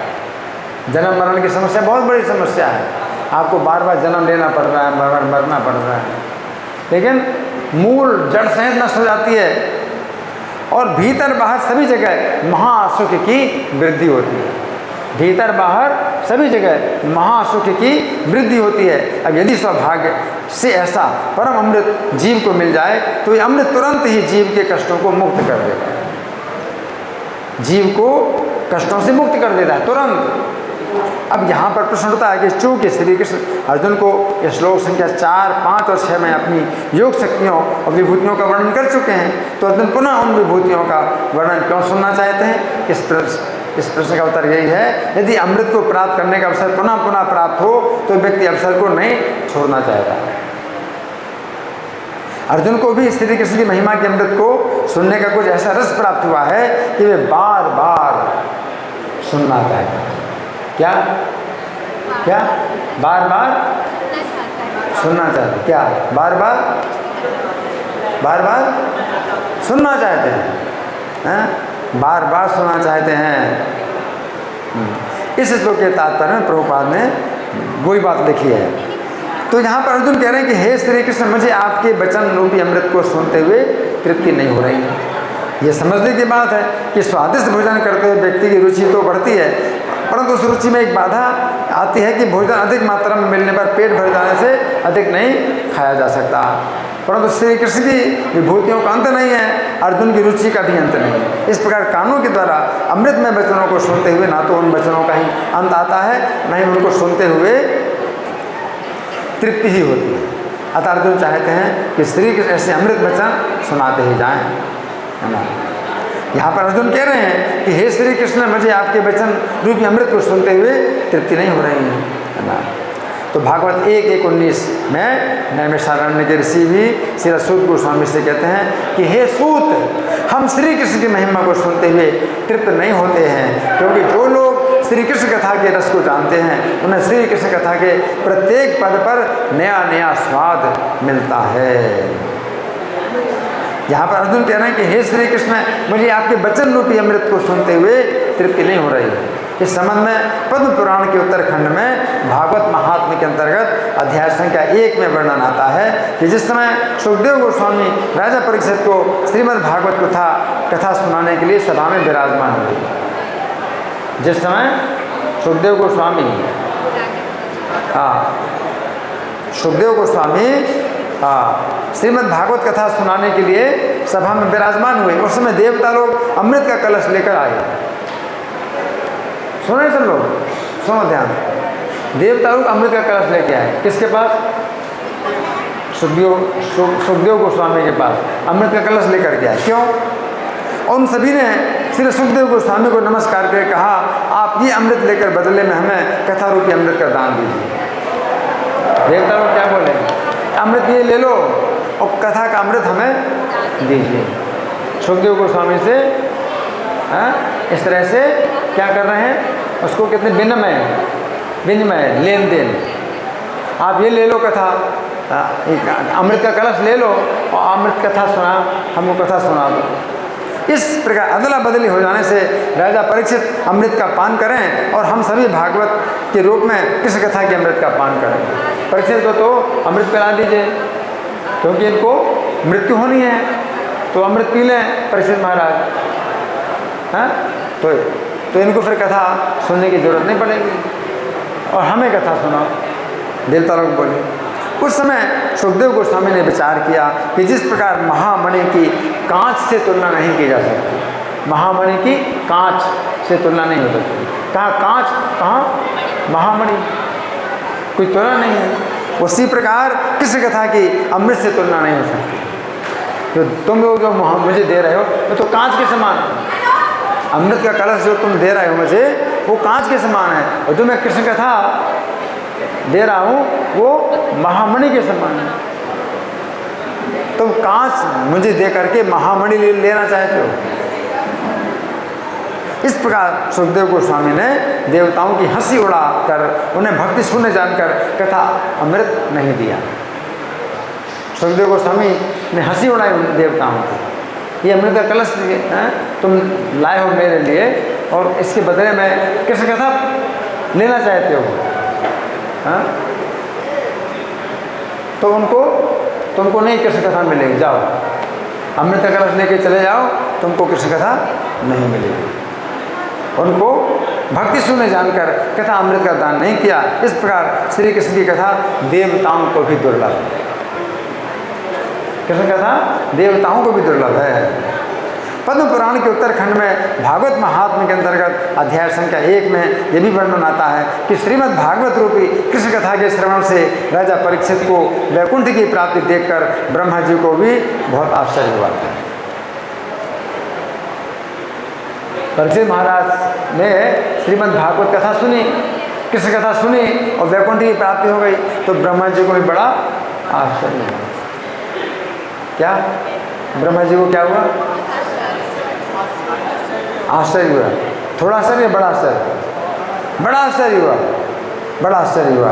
जन्म मरण की समस्या, बहुत बड़ी समस्या है। आपको बार बार जन्म लेना पड़ रहा है, बार बार मरना पड़ रहा है, लेकिन मूल जड़ सहित नष्ट हो जाती है और भीतर बाहर सभी जगह महासुख की वृद्धि होती है। भीतर बाहर सभी जगह महासुख की वृद्धि होती है। अब यदि सौभाग्य से ऐसा परम अमृत जीव को मिल जाए तो ये अमृत तुरंत ही जीव के कष्टों को मुक्त कर देता है, जीव को कष्टों से मुक्त कर देता है तुरंत। अब यहाँ पर प्रश्न उठता है कि चूँकि श्री कृष्ण अर्जुन को ये श्लोक संख्या 4, 5 और 6 में अपनी योग शक्तियों और विभूतियों का वर्णन कर चुके हैं, तो अर्जुन पुनः उन विभूतियों का वर्णन क्यों सुनना चाहते हैं? इस प्रश्न का उत्तर यही है, यदि अमृत को प्राप्त करने का अवसर पुनः पुनः प्राप्त हो तो व्यक्ति अवसर को नहीं छोड़ना चाहता। अर्जुन को भी श्री कृष्ण की महिमा के अमृत को सुनने का कुछ ऐसा रस प्राप्त हुआ है कि वे बार बार सुनना चाहते हैं। क्या क्या? बार बार सुनना चाहते? क्या बार बार सुनना चाहते हैं? बार बार सुनना चाहते हैं। इस श्लोक के तात्पर्य में प्रभुपाद ने वही बात लिखी है। तो यहाँ पर अर्जुन कह रहे हैं कि हे श्री कृष्ण, मुझे आपके वचन रूपी अमृत को सुनते हुए तृप्ति नहीं हो रही है। ये समझने की बात है कि स्वादिष्ट भोजन करते हुए व्यक्ति की रुचि तो बढ़ती है, परंतु उस रुचि में एक बाधा आती है कि भोजन अधिक मात्रा में मिलने पर पेट भर जाने से अधिक नहीं खाया जा सकता। परंतु श्री कृष्ण की विभूतियों का अंत नहीं है, अर्जुन की रुचि का भी अंत नहीं है। इस प्रकार कानों के द्वारा अमृतमय वचनों को सुनते हुए ना तो उन वचनों का ही अंत आता है, न ही उनको सुनते हुए तृप्ति ही होती है। अतः अर्जुन चाहते हैं कि श्री कृष्ण ऐसे अमृत वचन सुनाते ही जाएं, है ना। यहाँ पर अर्जुन कह रहे हैं कि हे श्री कृष्ण, मुझे आपके वचन रूपी अमृत को सुनते हुए तृप्ति नहीं हो रही है ना। तो भागवत 1:19 में नैमिषारण्य के ऋषि भी श्री सूत गोस्वामी से कहते हैं कि हे सूत, हम श्री कृष्ण की महिमा को सुनते हुए तृप्त नहीं होते हैं, क्योंकि जो लोग श्री कृष्ण कथा के रस को जानते हैं उन्हें श्री कृष्ण कथा के प्रत्येक पद पर नया नया स्वाद मिलता है। यहाँ पर अर्जुन कह रहे हैं कि हे श्री कृष्ण, मुझे आपके वचन रूपी अमृत को सुनते हुए तृप्ति नहीं हो रही है। इस संबंध में पद्म पुराण के उत्तरखंड में भागवत महात्म्य के अंतर्गत अध्याय संख्या 1 में वर्णन आता है कि जिस समय सुखदेव गोस्वामी राजा परीक्षित को श्रीमद् भागवत कथा सुनाने के लिए सभा में विराजमान हुए, जिस समय सुखदेव गोस्वामी श्रीमद् भागवत कथा सुनाने के लिए सभा में विराजमान हुए, उस समय देवता लोग अमृत का कलश लेकर आए। सुने सब लोग, सुनो ध्यान। देवता लोग अमृत का कलश लेके आए, किसके पास? सुखदेव गोस्वामी के पास अमृत का कलश लेकर के आए। क्यों? और उन सभी ने श्री सुखदेव गोस्वामी को नमस्कार करके कहा, आप ये अमृत लेकर बदले में हमें कथा रूपी अमृत का दान दीजिए। देवता लोग क्या बोले? अमृत ये ले लो और कथा का अमृत हमें दीजिए। सुखदेव गोस्वामी से इस तरह से क्या कर रहे हैं? उसको कितने विनिमय लेन देन, आप ये ले लो कथा, अमृत का कलश ले लो और अमृत कथा सुना, हमको कथा सुना दो। इस प्रकार अदला बदली हो जाने से राजा परीक्षित अमृत का पान करें और हम सभी भागवत के रूप में कृष्ण कथा के अमृत का पान करें। परीक्षित को तो अमृत पिला दीजिए, क्योंकि इनको मृत्यु होनी है, तो अमृत पी लें परीक्षित महाराज, हैं? तो इनको फिर कथा सुनने की जरूरत नहीं पड़ेगी और हमें कथा सुनाओ। देवता लोग बोले। उस समय सुखदेव गोस्वामी ने विचार किया कि जिस प्रकार महामणि की कांच से तुलना नहीं की जा सकती, महामणि की कांच से तुलना नहीं हो सकती। कहाँ कांच, कहाँ महामणि, कोई तुलना नहीं है। उसी प्रकार किसी कथा की अमृत से तुलना नहीं हो सकती। जो तुम लोग जो मुझे दे रहे हो वो तो कांच के समान, अमृत का कलश जो तुम दे रहे हो मुझे वो कांच के समान है, और जो मैं कृष्ण कथा दे रहा हूँ वो महामणि के समान है। तुम कांच मुझे दे करके महामणि लेना चाहते हो। इस प्रकार सुखदेव गोस्वामी ने देवताओं की हंसी उड़ा कर उन्हें भक्ति शून्य जानकर कथा अमृत नहीं दिया। सुखदेव गोस्वामी ने हंसी उड़ाई देवताओं की, ये अमृत का कलश तुम लाए हो मेरे लिए और इसके बदले में कृष्ण कथा लेना चाहते हो। हाँ? तो तुमको नहीं कृष्ण कथा मिलेगी, जाओ अमृत का कलश लेके चले जाओ, तुमको कृष्ण कथा नहीं मिलेगी। उनको भक्ति शून्य जानकर कथा अमृत का दान नहीं किया। इस प्रकार श्री कृष्ण की कथा देवताओं को भी दुर्लभ है। कृष्ण कथा देवताओं को भी दुर्लभ है। पद्म पुराण के उत्तरखंड में भागवत महात्म्य के अंतर्गत अध्याय संख्या 1 में यह भी वर्णन आता है कि श्रीमद् भागवत रूपी कृष्ण कथा के श्रवण से राजा परीक्षित को वैकुंठ की प्राप्ति देखकर ब्रह्मा जी को भी बहुत आश्चर्य हुआ था। परीक्षित महाराज ने श्रीमद् भागवत कथा सुनी, कृष्ण कथा सुनी और वैकुंठ की प्राप्ति हो गई, तो ब्रह्मा जी को भी बड़ा आश्चर्य हुआ। क्या ब्रह्मा जी को क्या हुआ? आश्चर्य हुआ। थोड़ा आश्चर्य, बड़ा आश्चर्य, बड़ा आश्चर्य हुआ, बड़ा आश्चर्य हुआ।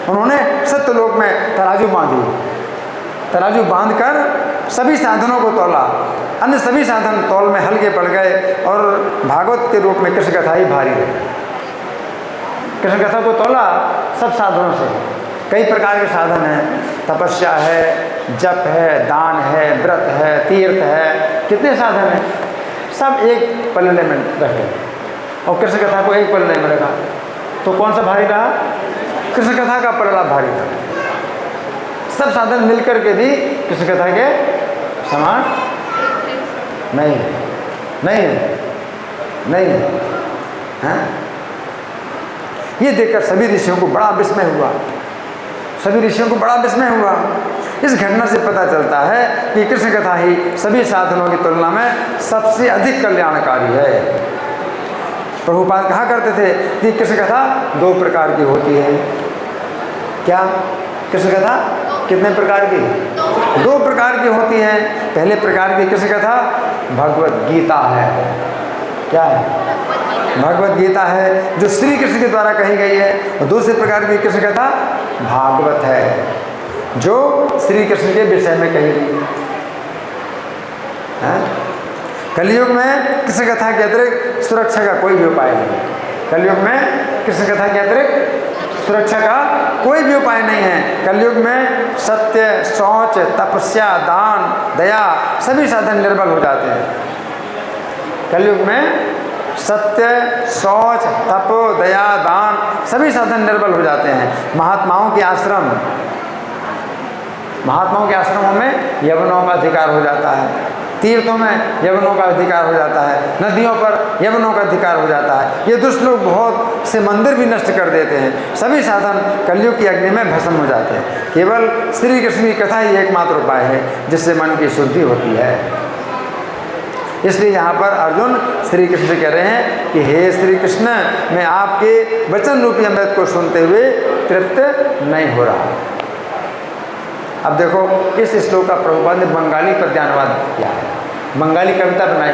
उन्होंने सत्यलोक में तराजू बांधी, तराजू बांधकर सभी साधनों को तौला, अन्य सभी साधन तौल में हल्के पड़ गए और भागवत के रूप में कृष्ण कथा ही भारी रही। कृष्ण कथा को तौला सब साधनों से, कई प्रकार के साधन हैं, तपस्या है, जप है, दान है, व्रत है, तीर्थ है, कितने साधन हैं, सब एक पलड़े में रखे और कृष्ण कथा को एक पलड़े में रखा, तो कौन सा भारी रहा? कृष्ण कथा का पलड़ा भारी था। सब साधन मिलकर के भी कृष्ण कथा के समान नहीं नहीं नहीं है। ये देखकर सभी ऋषियों को बड़ा विस्मय हुआ, सभी ऋषियों को बड़ा विस्मय हुआ। इस घटना से पता चलता है कि कृष्ण कथा ही सभी साधनों की तुलना में सबसे अधिक कल्याणकारी है। प्रभुपाद कहा करते थे कि कृष्ण कथा 2 प्रकार की होती है। क्या? कृष्ण कथा कितने प्रकार की? 2 प्रकार की होती है। पहले प्रकार की कृष्ण कथा भगवत गीता है। क्या है? भगवत गीता है, जो श्री कृष्ण के द्वारा कही गई है। और दूसरे प्रकार की कृष्ण कथा भागवत है, जो श्री कृष्ण के विषय में कही गई है। कलयुग में कृष्ण कथा के अतिरिक्त सुरक्षा का कोई भी उपाय नहीं। कलयुग में कृष्ण कथा के अतिरिक्त सुरक्षा का कोई भी उपाय नहीं है। कलयुग में सत्य, शौच, तपस्या, दान, दया सभी साधन निर्बल हो जाते हैं। कलयुग में सत्य, शौच, तप, दया, दान सभी साधन निर्बल हो जाते हैं। महात्माओं के आश्रमों में यवनों का अधिकार हो जाता है, तीर्थों में यवनों का अधिकार हो जाता है, नदियों पर यवनों का अधिकार हो जाता है। ये दुष्ट लोग बहुत से मंदिर भी नष्ट कर देते हैं। सभी साधन कलयुग की अग्नि में भस्म हो जाते हैं। केवल श्री कृष्ण की कथा ही एकमात्र उपाय है जिससे मन की शुद्धि होती है। इसलिए यहाँ पर अर्जुन श्री कृष्ण से कह रहे हैं कि हे श्री कृष्ण, मैं आपके वचन रूपी अमृत को सुनते हुए तृप्त नहीं हो रहा। अब देखो, इस श्लोक का प्रभुपाद ने बंगाली पद्यानुवाद किया है, बंगाली कविता बनाई।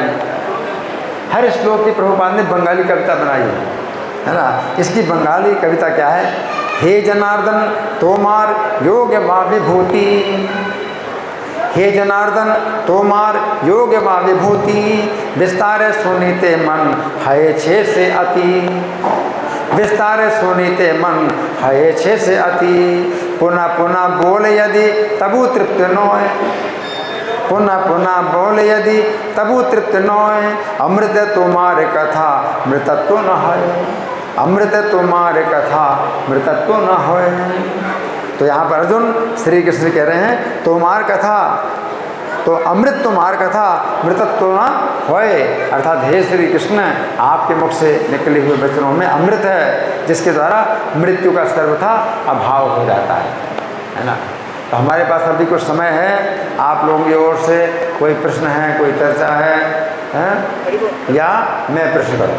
हर श्लोक की प्रभुपाद ने बंगाली कविता बनाई है ना। इसकी बंगाली कविता क्या है? हे जनार्दन तोमार योग्य विभूति, हे जनार्दन तोमार योग्य विभूति, विस्तारे सुनीते मन है छे से अति, विस्तारे सुनीते मन है छे से अति, पुनः पुनः बोल यदि तबु तृप्त नोय, पुनः पुनः बोल यदि तबु तृप्त नोय, अमृत तुम्हारे कथा मृतत्व न है, अमृत तुम्हारे कथा मृतत्व न होय। तो यहाँ पर अर्जुन श्री कृष्ण कह रहे हैं तुम्हार कथा, तो अमृत तुम्हार कथा मृतत्व न होय, अर्थात हे श्री कृष्ण, आपके मुख से निकले हुए वचनों में अमृत है जिसके द्वारा मृत्यु का सर्वथा अभाव हो जाता है ना। तो हमारे पास अभी कुछ समय है, आप लोगों की ओर से कोई प्रश्न है, कोई चर्चा है या मैं प्रश्न करूँ?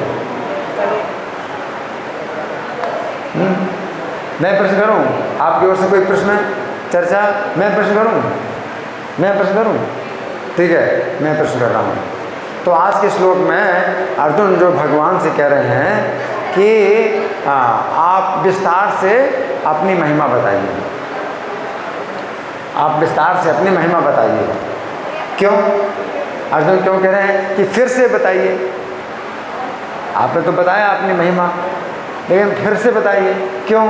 मैं प्रश्न करूं? आपकी ओर से कोई प्रश्न, चर्चा? मैं प्रश्न करूं? मैं प्रश्न करूं? ठीक है, मैं प्रश्न कर रहा हूं। तो आज के श्लोक में अर्जुन जो भगवान से कह रहे हैं कि आप विस्तार से अपनी महिमा बताइए, आप विस्तार से अपनी महिमा बताइए। क्यों? अर्जुन क्यों कह रहे हैं कि फिर से बताइए? आपने तो बताया अपनी महिमा, लेकिन फिर से बताइए। क्यों?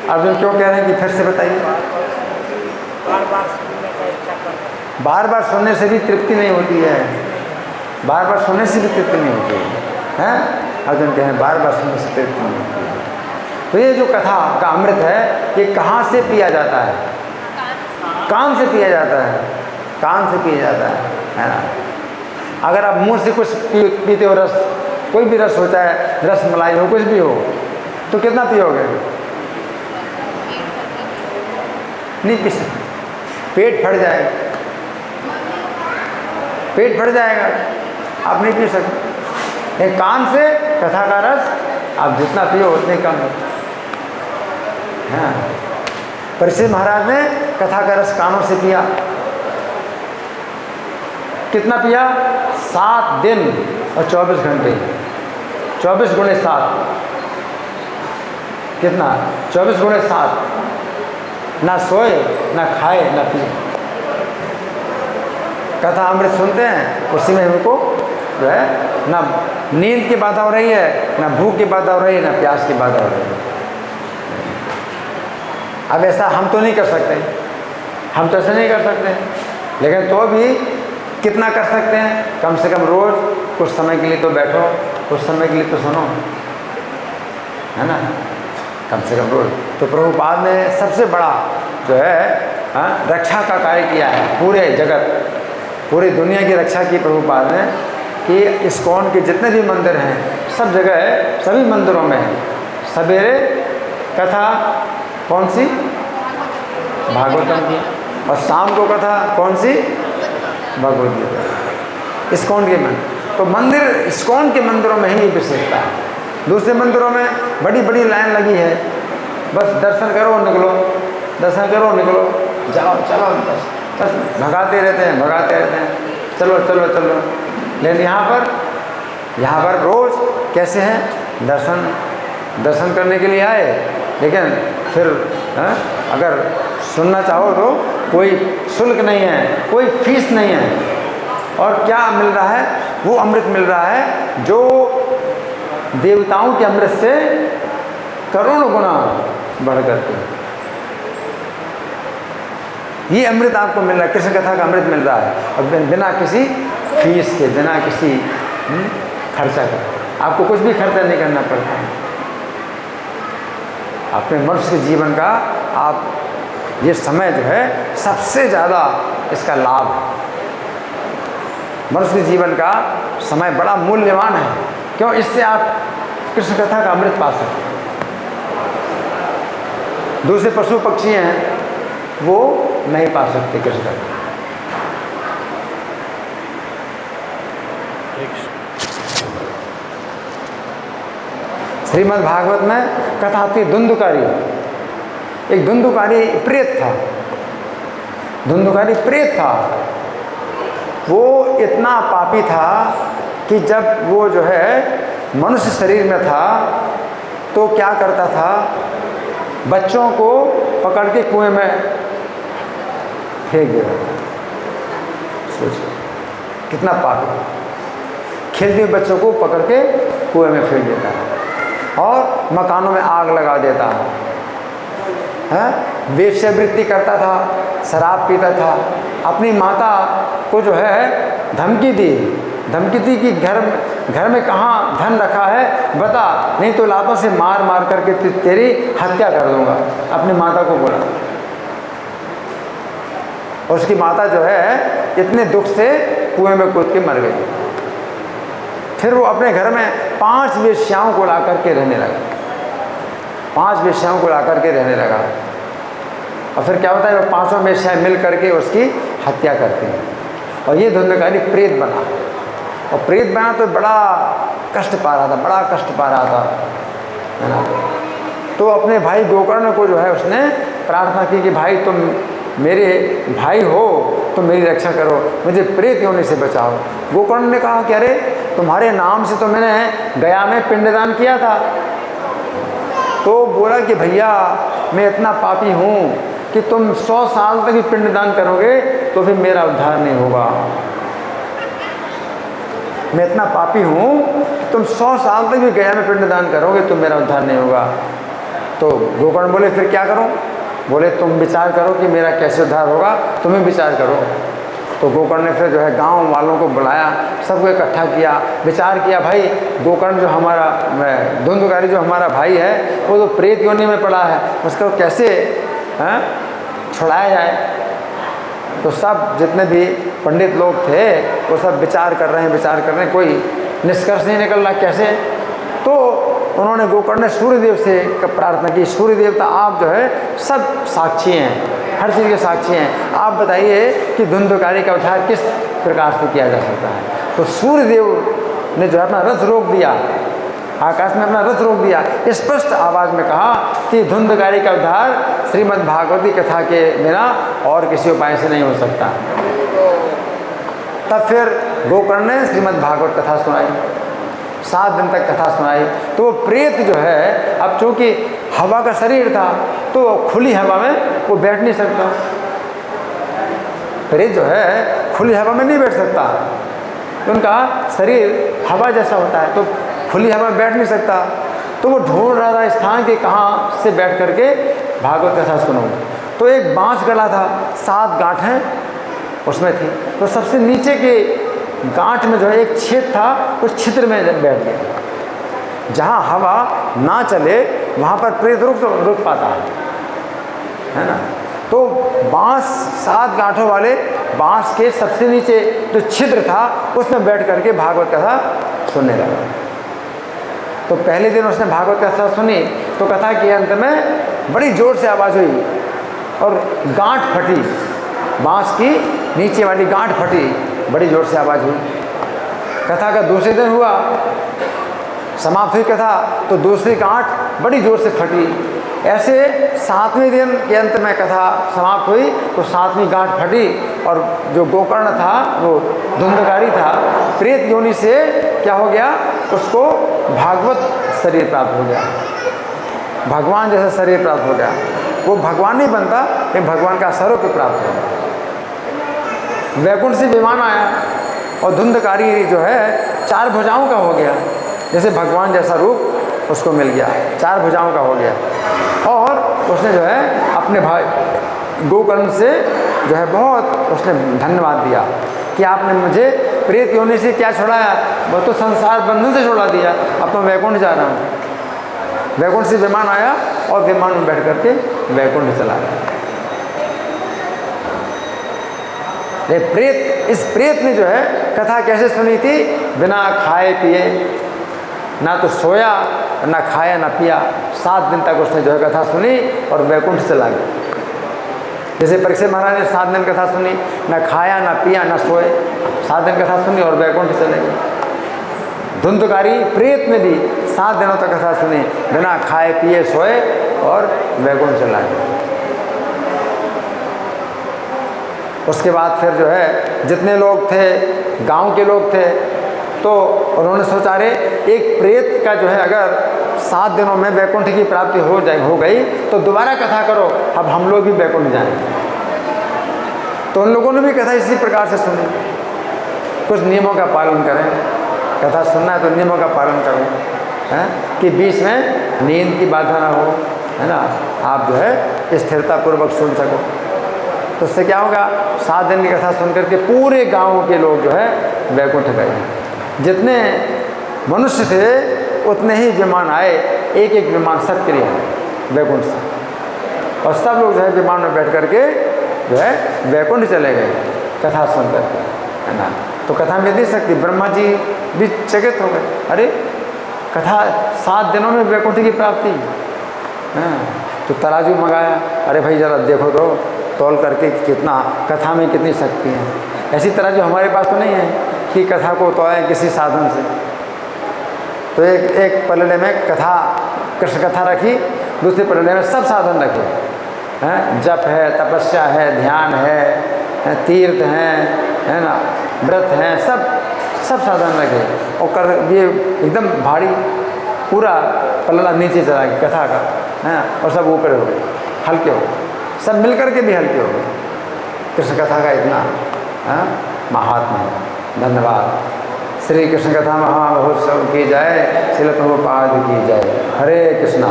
अर्जुन क्यों कह रहे हैं कि फिर से बताइए? बार बार सुनने से भी तृप्ति नहीं होती है, बार बार सुनने से भी तृप्ति नहीं होती है। अर्जुन कह रहे हैं बार बार सुनने से तृप्ति नहीं होती है। तो ये जो कथा का अमृत है, ये कहाँ से पिया जाता है? कान से पिया जाता है, कान से पिया जाता है ना। अगर आप मुंह से कुछ पीते हो, रस, कोई भी रस होता है, रस मलाई हो, कुछ भी हो, तो कितना पियोगे? नहीं पी सकते, पेट फट जाएगा, पेट फट जाएगा, आप नहीं पी सकते। एक कान से कथा का रस आप जितना पियो उतने कम है। हाँ, परीक्षित महाराज ने कथा का रस कानों से पिया। कितना पिया? 7 दिन और 24 घंटे, 24 गुणे 7, कितना? 24 गुणे 7, ना सोए, ना खाए, ना पिए, कथा अमृत सुनते हैं। उसी में हमको जो है ना नींद की बात हो रही है, ना भूख की बात हो रही है, ना प्यास की बात हो रही है। अब ऐसा हम तो नहीं कर सकते, हम तो ऐसे नहीं कर सकते, लेकिन तो भी कितना कर सकते हैं, कम से कम रोज़ कुछ समय के लिए तो बैठो, कुछ समय के लिए तो सुनो, है ना, कम से कम रोज़। तो प्रभुपाद ने सबसे बड़ा जो है रक्षा का कार्य किया है, पूरे जगत, पूरी दुनिया की रक्षा की प्रभुपाद ने, कि इस्कॉन के जितने भी मंदिर हैं सब जगह, सभी मंदिरों में सवेरे कथा कौन सी, भागवतम की, और शाम को कथा कौन सी, भगवद गीता। इस्कॉन के मंदिर, तो मंदिर इस्कॉन के मंदिरों में ही विशेषता है। दूसरे मंदिरों में बड़ी बड़ी लाइन लगी है, बस दर्शन करो निकलो, दर्शन करो निकलो, जाओ चलो, बस भगाते रहते हैं, चलो चलो चलो। लेकिन यहाँ पर रोज़ कैसे हैं, दर्शन करने के लिए आए, लेकिन फिर अगर सुनना चाहो तो कोई शुल्क नहीं है, कोई फीस नहीं है, और क्या मिल रहा है, वो अमृत मिल रहा है जो देवताओं के अमृत से करोड़ों गुना बढ़ करके ये अमृत आपको मिल रहा है, कृष्ण कथा का अमृत मिल रहा है, और बिना किसी फीस के, बिना किसी खर्चा के, आपको कुछ भी खर्चा नहीं करना पड़ता है। अपने मनुष्य के जीवन का आप ये समय जो है सबसे ज़्यादा इसका लाभ है। मनुष्य के जीवन का समय बड़ा मूल्यवान है, क्यों, इससे आप कृष्ण कथा का अमृत पा सकते हैं। दूसरे पशु पक्षी हैं वो नहीं पा सकते कृष्ण कथा। श्रीमद् भागवत में कथा आती धुंधुकारी। एक धुंधुकारी प्रेत था, धुंधुकारी प्रेत था। वो इतना पापी था कि जब वो जो है मनुष्य शरीर में था तो क्या करता था, बच्चों को पकड़ के कुएं में फेंक देता था। सोचिए कितना पापी, खेलते हुए बच्चों को पकड़ के कुएं में फेंक देता है, और मकानों में आग लगा देता है, वेश्यावृत्ति करता था, शराब पीता था। अपनी माता को जो है धमकी दी कि घर में कहाँ धन रखा है बता, नहीं तो लातों से मार मार करके तेरी हत्या कर दूंगा। अपनी माता को बोला, और उसकी माता जो है इतने दुख से कुएं में कूद के मर गई। फिर वो अपने घर में 5 वेश्याओं को ला करके रहने लगा, 5 वेश्याओं को ला करके रहने लगा। और फिर क्या होता है, वो 5 वेश्याएं मिल करके उसकी हत्या करती हैं, और ये धुंधुकारी प्रेत बना। और प्रेत बना तो बड़ा कष्ट पा रहा था, है ना। तो अपने भाई गोकर्ण को जो है उसने प्रार्थना की कि भाई तुम मेरे भाई हो तो मेरी रक्षा करो, मुझे प्रेत होने से बचाओ। गोकर्ण ने कहा कि अरे तुम्हारे नाम से तो मैंने गया में पिंडदान किया था। तो बोला कि भैया मैं इतना पापी हूँ कि तुम 100 साल तक भी पिंडदान करोगे तो फिर मेरा उद्धार नहीं होगा। मैं इतना पापी हूँ कि तुम 100 साल तक भी गया में पिंडदान करोगे तो मेरा उद्धार नहीं होगा। तो गोकर्ण बोले फिर क्या करूँ? बोले तुम विचार करो कि मेरा कैसे उद्धार होगा, तुम्हें विचार करो। तो गोकर्ण ने फिर जो है गांव वालों को बुलाया, सबको इकट्ठा किया, विचार किया भाई गोकर्ण जो हमारा धुंधुकारी जो हमारा भाई है वो तो प्रेत योनि में पड़ा है, उसको कैसे छुड़ाया जाए। तो सब जितने भी पंडित लोग थे वो सब विचार कर रहे हैं, कोई निष्कर्ष नहीं निकल रहा कैसे। तो उन्होंने गोकर्ण ने सूर्यदेव से प्रार्थना की, सूर्य देवता आप जो है सब साक्षी हैं, हर चीज़ के साक्षी हैं, आप बताइए कि धुंधुकारी का उद्धार किस प्रकार से किया जा सकता है। तो सूर्यदेव ने जो है अपना रथ रोक दिया, आकाश में अपना रथ रोक दिया, स्पष्ट आवाज़ में कहा कि धुंधुकारी का उद्धार श्रीमद् भागवती कथा के बिना और किसी उपाय से नहीं हो सकता। तब फिर गोकर्ण ने श्रीमद् भागवत कथा सुनाई, 7 दिन तक कथा सुनाई। तो वो प्रेत जो है अब चूँकि हवा का शरीर था तो खुली हवा में वो बैठ नहीं सकता, प्रेत जो है खुली हवा में नहीं बैठ सकता, उनका शरीर हवा जैसा होता है तो खुली हवा में बैठ नहीं सकता। तो वो ढूंढ रहा था स्थान कि कहाँ से बैठ करके भागवत कथा सुनूं। तो एक बांस गड़ा था, 7 गांठें उसमें थी। तो सबसे नीचे के गांठ में जो है एक छेद था, उस छिद्र में बैठ गया। जहाँ हवा ना चले वहाँ पर प्रेत रुक पाता है ना। तो बांस 7 गांठों वाले बांस के सबसे नीचे जो छिद्र था उसमें बैठ करके भागवत कथा सुनने लगा। तो पहले दिन उसने भागवत कथा सुनी तो कथा के अंत में बड़ी जोर से आवाज़ हुई और गांठ फटी, बांस की नीचे वाली गांठ फटी, बड़ी जोर से आवाज़ हुई। कथा का दूसरे दिन हुआ, समाप्त हुई कथा तो दूसरी गांठ बड़ी जोर से फटी। ऐसे 7वें दिन के अंत में कथा समाप्त हुई तो 7वीं गांठ फटी और जो गोकर्ण था वो धुंधकारी था, प्रेत योनि से क्या हो गया, उसको भागवत शरीर प्राप्त हो गया, भगवान जैसा शरीर प्राप्त हो गया। वो भगवान नहीं बनता लेकिन भगवान का स्वरूप प्राप्त हो गया। वैकुंठ से विमान आया और धुंधकारी जो है 4 भुजाओं का हो गया, जैसे भगवान जैसा रूप उसको मिल गया, 4 भुजाओं का हो गया। और उसने जो है अपने भाई गोकर्ण से जो है बहुत उसने धन्यवाद दिया कि आपने मुझे प्रेत योनि से क्या छुड़ाया, वो तो संसार बंधन से छुड़ा दिया, अब तो वैकुंठ जा रहा हूँ। वैकुंठ से विमान आया और विमान में बैठ करके वैकुंठ चला गया। इस प्रेत ने जो है कथा कैसे सुनी थी, बिना खाए पिए, ना तो सोया ना खाया ना पिया, 7 दिन तक उसने जो है कथा सुनी और वैकुंठ चला गया। जैसे परीक्षित महाराज ने 7 दिन कथा सुनी, ना खाया ना पिया ना सोए, 7 दिन कथा सुनी और वैकुंठ चले गए। धुंधकारी प्रेत ने भी 7 दिनों तक कथा सुनी, बिना खाए पिए सोए और वैकुंठ चला गया। उसके बाद फिर जो है जितने लोग थे, गांव के लोग थे, तो उन्होंने सोचा रे एक प्रेत का जो है अगर 7 दिनों में वैकुंठ की प्राप्ति हो गई तो दोबारा कथा करो, अब हम लोग भी वैकुंठ जाएंगे। तो उन लोगों ने भी कथा इसी प्रकार से सुनी। कुछ नियमों का पालन करें, कथा सुनना है तो नियमों का पालन करो, है कि बीच में नींद की बाधा ना हो, है ना, आप जो है स्थिरतापूर्वक सुन सको। तो उससे क्या होगा, 7 दिन की कथा सुन करके पूरे गांव के लोग जो है वैकुंठ गए। जितने मनुष्य थे उतने ही विमान आए, एक एक विमान सबके लिए वैकुंठ से, और सब लोग जो है विमान में बैठ करके जो है वैकुंठ चले गए कथा सुन करके, है ना। तो कथा में दे सकती, ब्रह्मा जी भी चकित हो गए, अरे कथा 7 दिनों में वैकुंठ की प्राप्ति, हाँ। तो तराजू मंगाया, अरे भाई ज़रा देखो तो तौल करके कितना कथा में कितनी शक्ति है। ऐसी तराजू हमारे पास तो नहीं है कि कथा को तोड़ें किसी साधन से। तो एक पलड़े में कथा, कृष्ण कथा रखी, दूसरे पलड़े में सब साधन रखे, हैं, जप है, तपस्या है, ध्यान है, तीर्थ हैं, है ना, व्रत हैं, सब साधन रखे और कर ये एकदम भारी पूरा पलड़ा नीचे चला गया कथा का, हैं, और सब ऊपर हो गए, हल्के हो गए, सब मिलकर के भी हल्के हो गए। कृष्ण कथा का इतना महात्मा है। धन्यवाद। श्री कृष्ण कथा महामहोत्सव की जय, श्रील प्रभुपाद की जय। हरे कृष्णा।